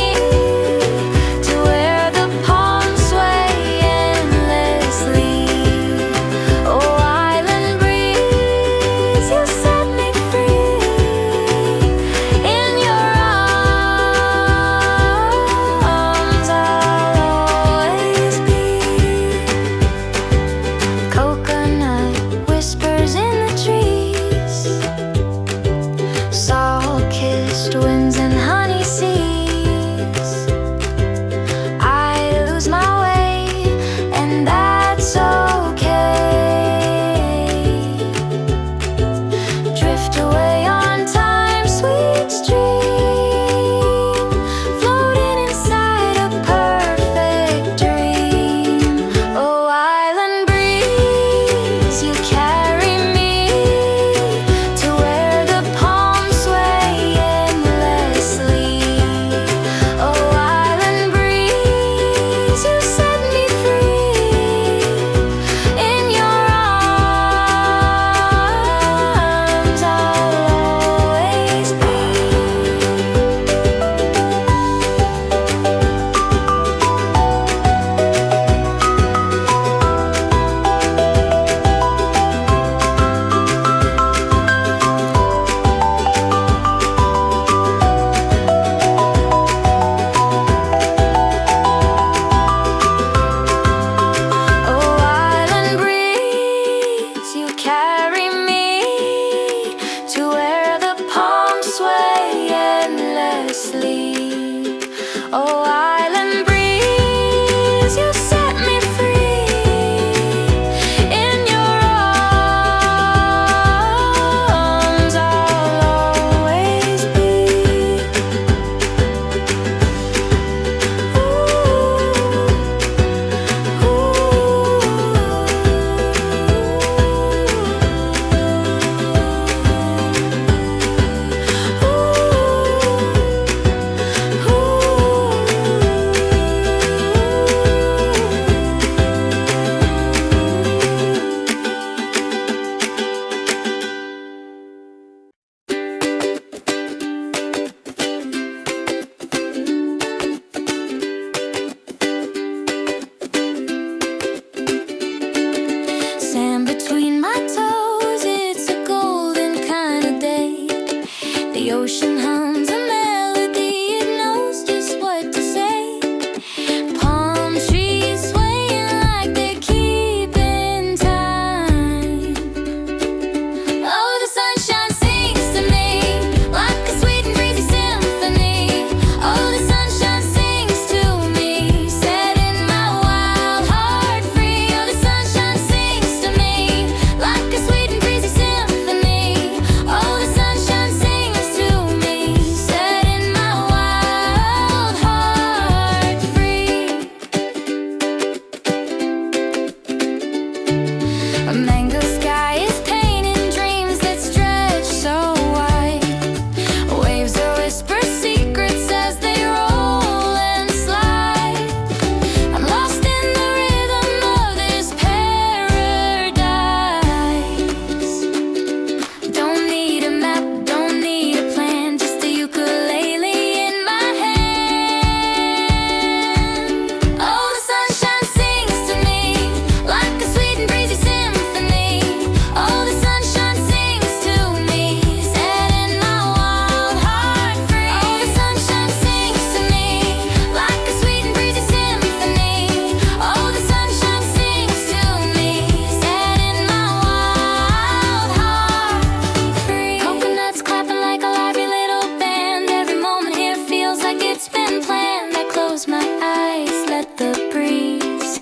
let the breeze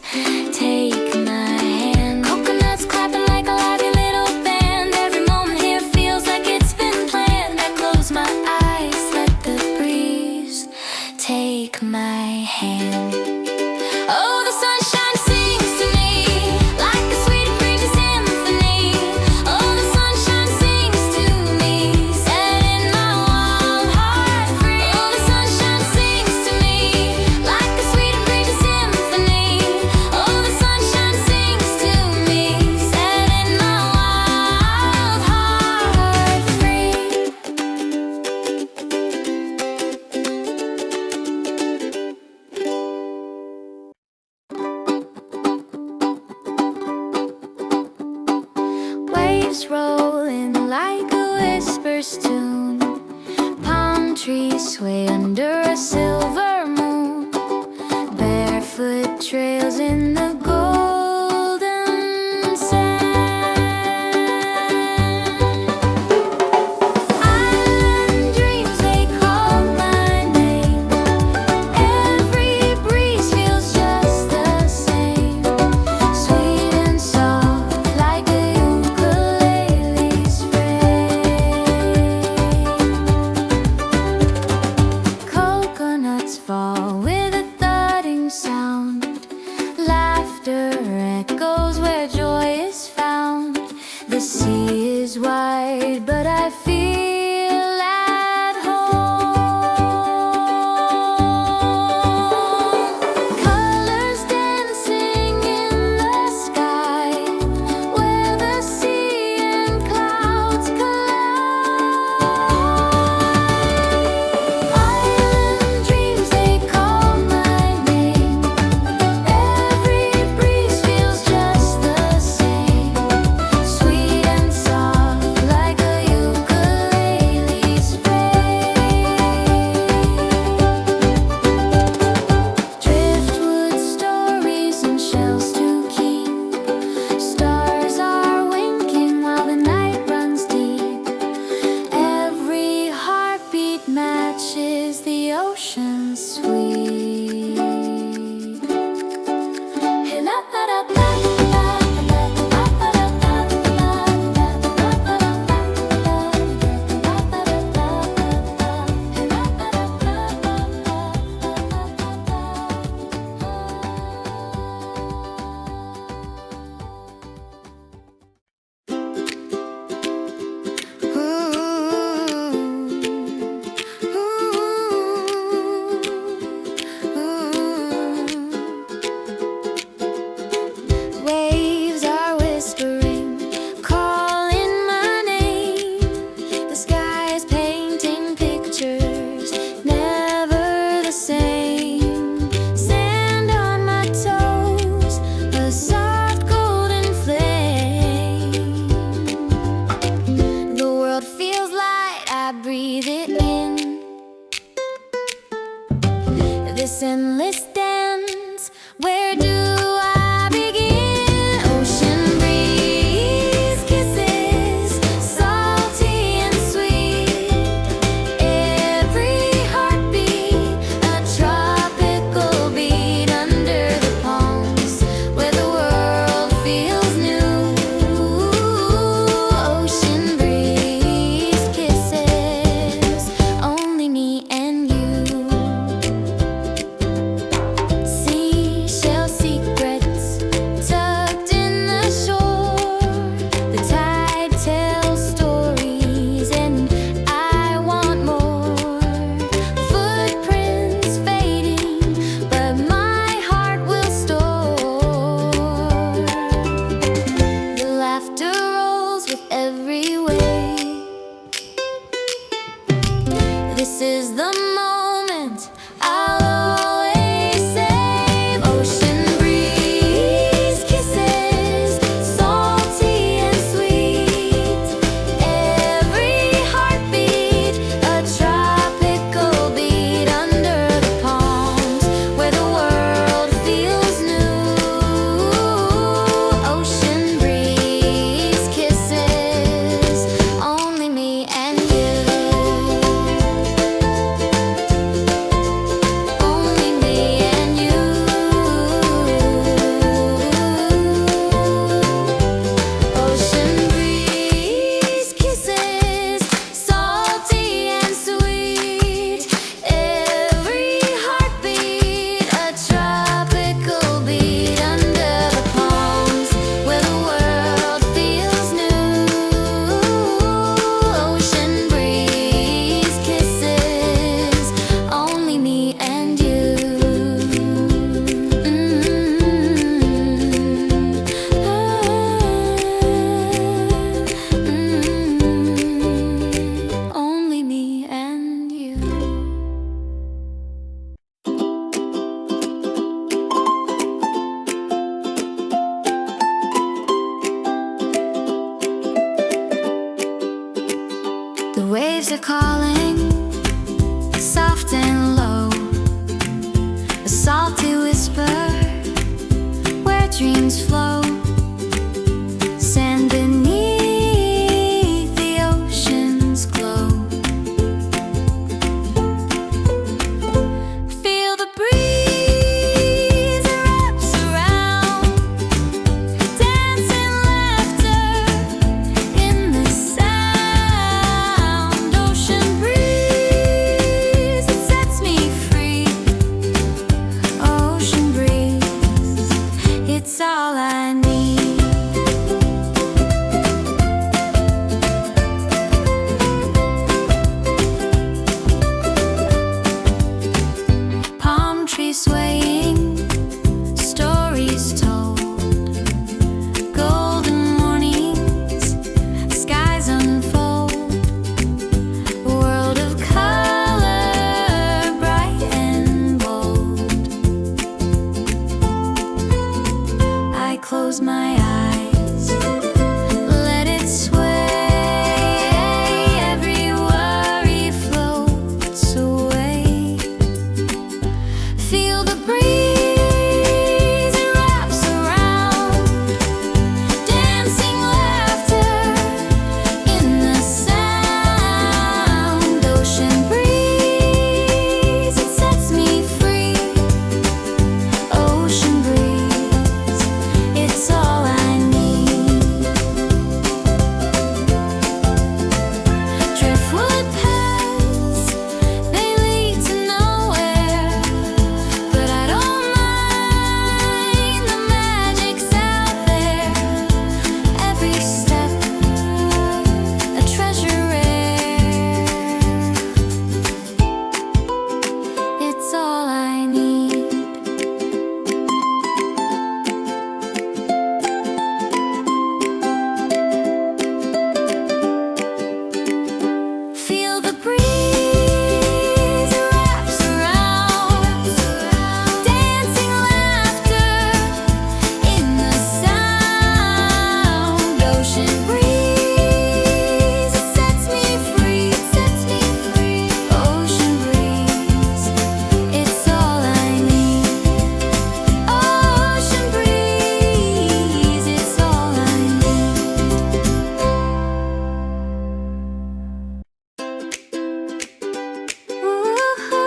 take my hand. Coconuts clapping like a lively little band. Every moment here feels like it's been planned. I close my eyes, let the breeze take my hand. Oh, the sunshine sings to me like a sweet and breezy symphony. Oh, the sunshine sings to me, setting my wild heart free. Oh, the sunshine sings to me like a sweet and breezy symphony. Oh, the sunshine sings to me, setting my wild heart free. Waves rolling like a whisper's tune. Palm trees sway under a silver moon. Barefoot trails in the golden sand. Island dreams, they call my name. Every breeze feels just the same. Sweet and soft like a ukulele's frame. Coconuts fall with a thudding sound. Laughter echoes where joy is found. The sea is wide, but I feel at home. Colors dancing in the sky, where the sea and clouds collide. Island dreams, they call my name. Every breeze feels just the same. Sweet and soft like a ukulele's frame. Driftwood stories and shells to keep. Stars are winking while the night runs deep. Every heartbeat matches the ocean's sweep. Waves are whispering, calling my name. The sky is painting pictures, never the same. Sand on my toes, a soft golden flame. The world feels light, I breathe it in. This endless dance, where do I begin? Ocean breeze, kisses, salty and sweet. Every heartbeat, a tropical beat under the palms, where the world feels new. Ocean breeze, kisses, only me and you. calling, soft and low, a salty whisper where dreams flow. Sand beneath the ocean's glow. Feel the breeze it wraps around, dancing laughter in the sound. Ocean breeze, it sets me free. Ocean breeze, it's all I need. Swaying, stories told, golden mornings, skies unfold, a world of color, bright and bold. I close my eyes, let it sway, every worry floats away. Feel the breeze, it wraps around, dancing laughter in the sound. Ocean breeze, it sets me free. Ocean breeze, it's all I need. Driftwood paths, they lead to nowhere, but I don't mind, the magic's out there. Every step, a treasure rare. It's all I need. Feel the breeze, it wraps around, dancing laughter in the sound. Ocean breeze, it sets me free, sets me free. Ocean breeze, it's all I need. Ocean breeze, it's all I need.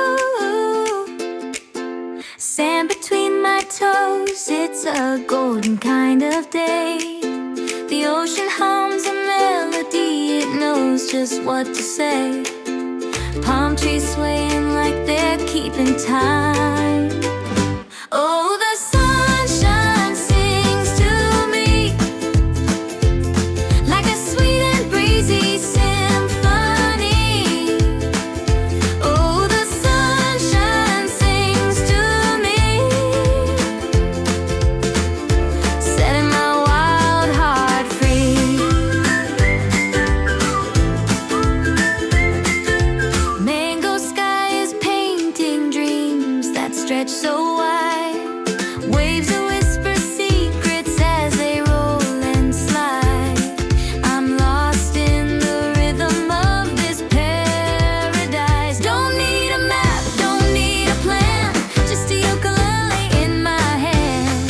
Ooh, sand between my toes, it's a golden kind of day. The ocean hums a melody, it knows just what to say. Palm trees swaying like they're keeping time. Oh, the sunshine sings to me like a sweet and breezy symphony. Oh, the sunshine sings to me, setting my wild heart free. Mango sky is painting dreams that stretch so wide. Waves that whisper secrets as they roll and slide. I'm lost in the rhythm of this paradise. Don't need a map, don't need a plan, just a ukulele in my hand.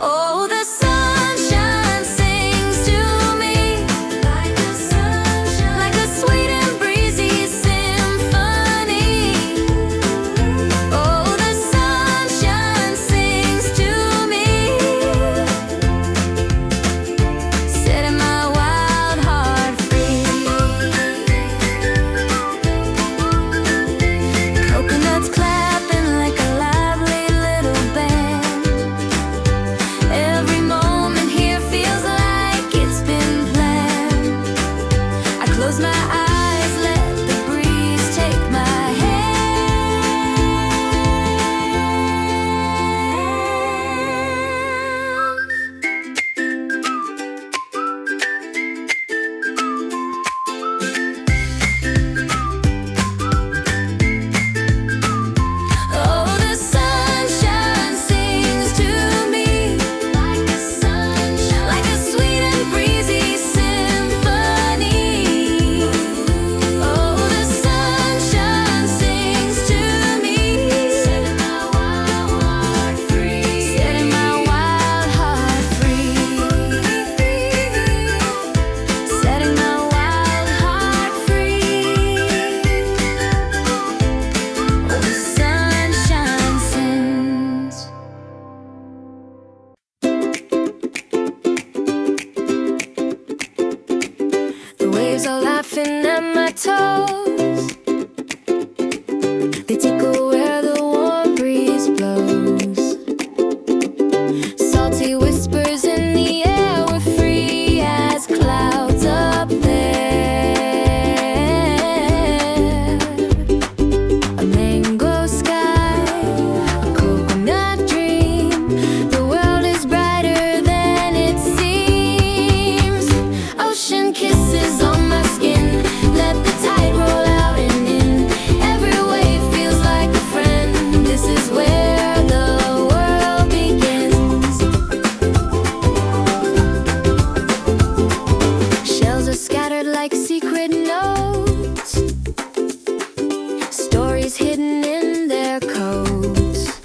Oh, the sunshine sings to me like a sunshine, like a sweet and breezy symphony. Oh, the sunshine sings laughing at my toes. They tickle where the warm breeze blows. Salty whispers in the air, we're free as clouds up there. A mango sky, a coconut dream. The world is brighter than it seems. Ocean kisses on my skin, let the tide roll out and in. Every wave feels like a friend. This is where the world begins. Shells are scattered like secret notes, stories hidden in their coats.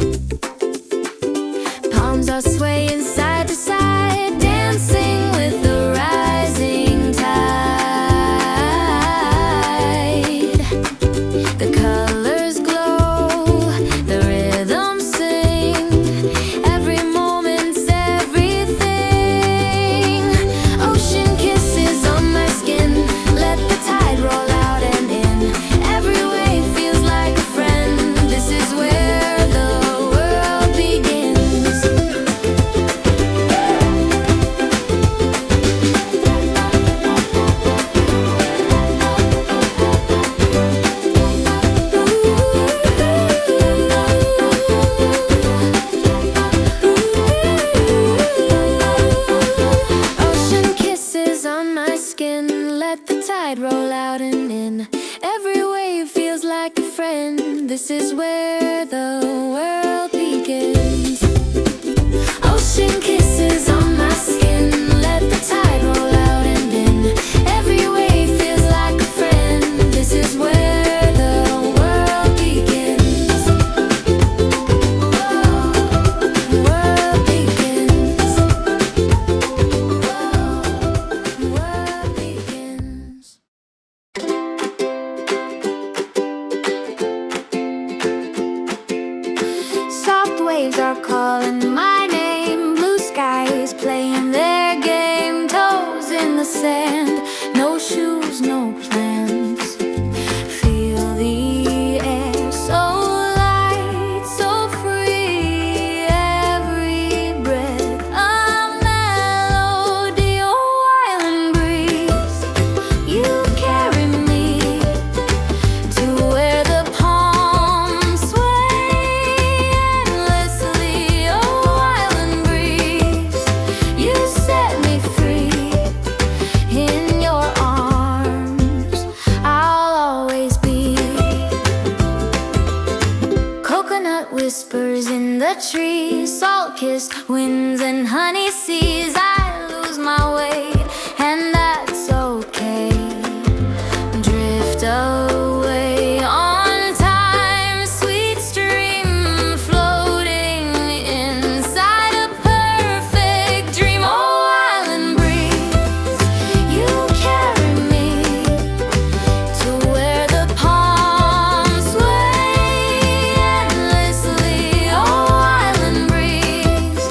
Palms are swaying side to side, dancing with the rising tide. The colors glow, the rhythm sing. Every moment's everything. Ocean kisses on my skin, let the tide roll out and in. Every wave feels like a friend. This is where the world begins. Ocean kisses on my skin, let the tide roll out and in. Every wave feels like a friend. This is where the world begins. Ocean kisses on my skin, let the tide roll out and in. Every wave feels like a friend. This is where the world begins. World begins. World begins. Soft waves are calling my name. Blue skies playing their game. Toes in the sand, no shoes, no plans. Feel the air so light, so free. Every breath a melody. Oh, island breeze, you carry me to where the palms sway endlessly. Oh, island breeze, you set me free. In your arms, I'll always be. Coconut whispers in the trees, salt-kissed winds and honey seas. I lose my way, and that's okay. Drift away on time, sweet stream floating inside a perfect dream. Oh, island breeze, you carry me to where the palms sway endlessly. Oh, island breeze,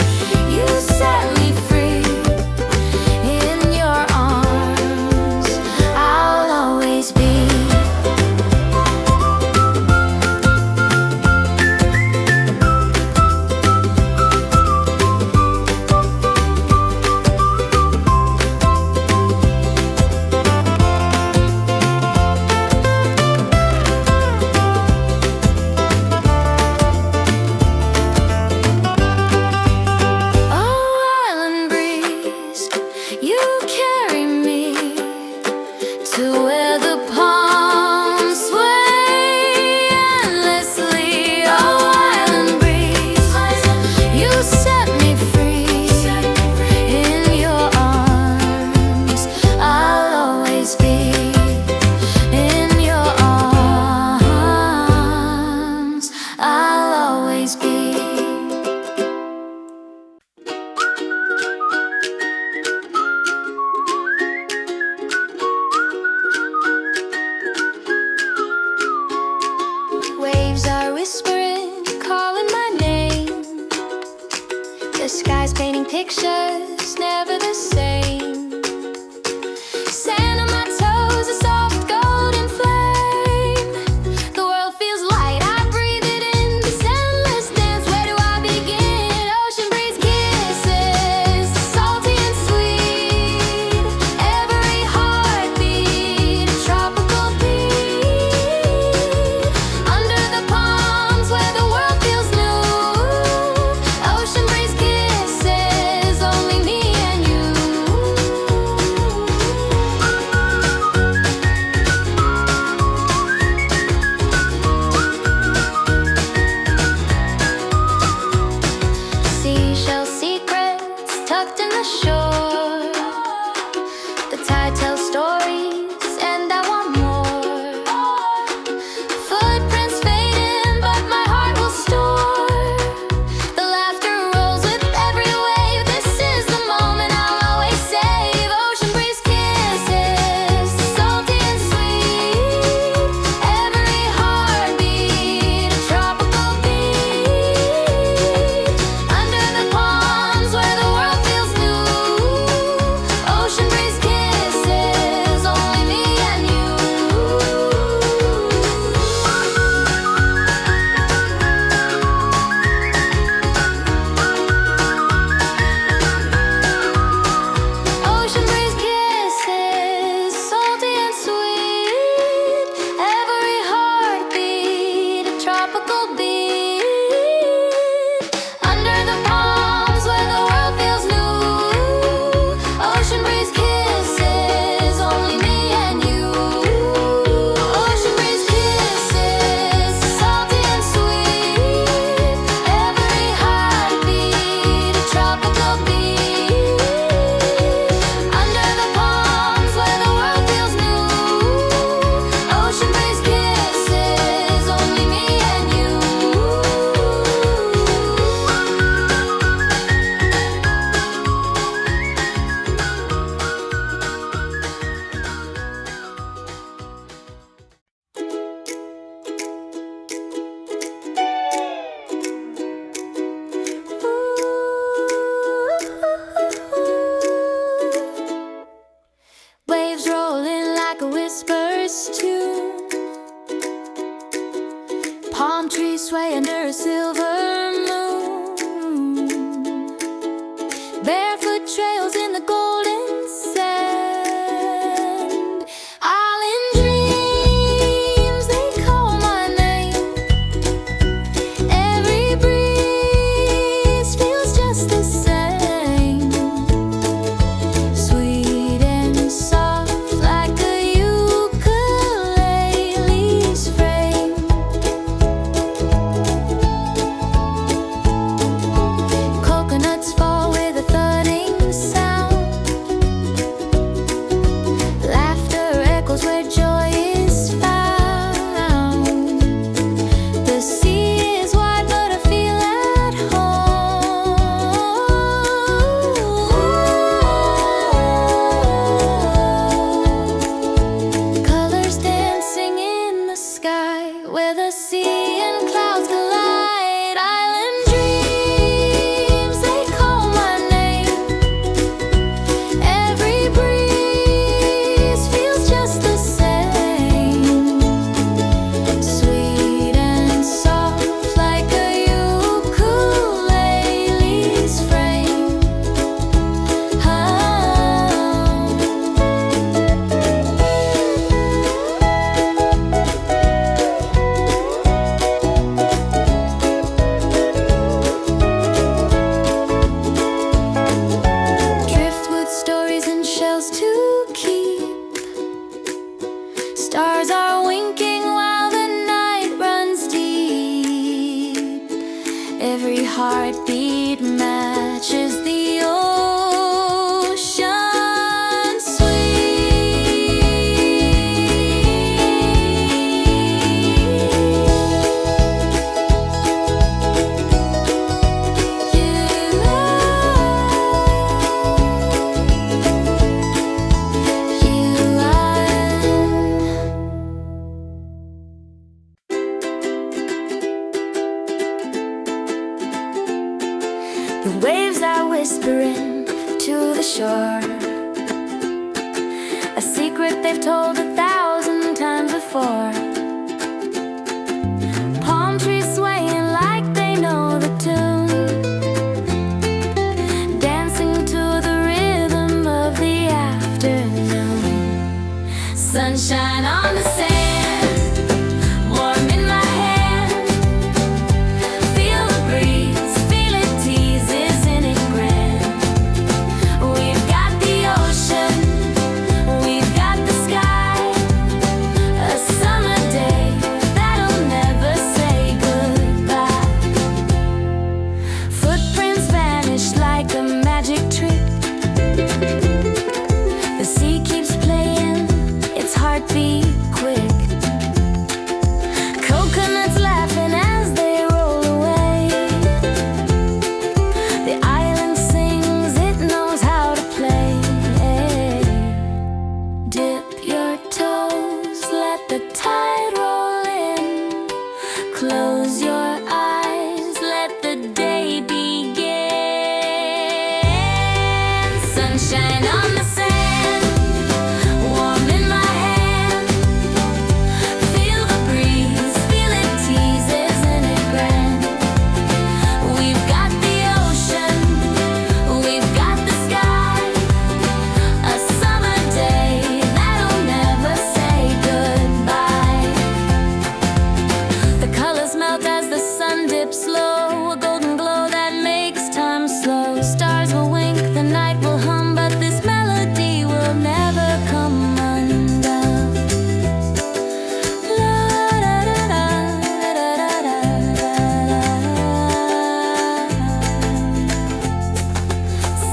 you set me free. In your arms, I'll always be. Oh, island breeze, you carry me to where the palms sway endlessly. Oh, island breeze, you set me free. In your arms, I'll always be. In your arms, I'll always be. Waves are whispering, calling my name. The sky's painting pictures, never the same. Sand on my toes, a soft the shore. The tide tells stories, and I want more. Footprints fading, but my heart will store. The laughter rolls with every wave. This is the moment I'll always save. Ocean breeze kisses, salty and sweet. Every heartbeat, a tropical beat. Under the palms where the world feels new. Ocean breeze kisses, only me and you. Ocean breeze kisses, salty and sweet. Every heartbeat, a tropical beat. Under the palms where the world feels new. Ocean breeze kisses, only me and you. Ocean breeze kisses, salty and sweet. Every heartbeat, a tropical beat. Under the palms where the world feels new. Ocean breeze kisses, only me and you. Waves rolling like a whispers tune. Palm trees sway under a silver moon. Barefoot trails in the golden sand. Island dreams, they call my name. Every breeze feels just the same. Sweet and soft like a ukulele's frame. Coconuts fall with a thudding sound. Laughter echoes where joy is found. The sea is wide, but I feel at home. Colors dancing in the sky where the sea and clouds collide. Island dreams, they call my name. Every breeze feels just the same. Sweet and soft like a ukulele's frame. Driftwood stories and shells to keep. Stars are winking while the night runs deep. Every heartbeat matches the ocean The waves are whispering to the shore, a secret they've told 1,000 times before. Palm trees swaying like they know the tune, dancing to the rhythm of the afternoon. Sunshine on the sand, warm in my hand. Feel the breeze, feel it tease, isn't it grand? We've got the ocean, we've got the sky. Sunshine on the sand, warm in my hand. Feel the breeze, feel it tease, isn't it grand? We've got the ocean, we've got the sky. A summer day that'll never say goodbye. The colors melt as the sun dips low, a golden glow that makes time slow. Stars will wink, the night will hum, but this melody will never come undone. La da da da da da da da.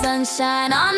Sunshine on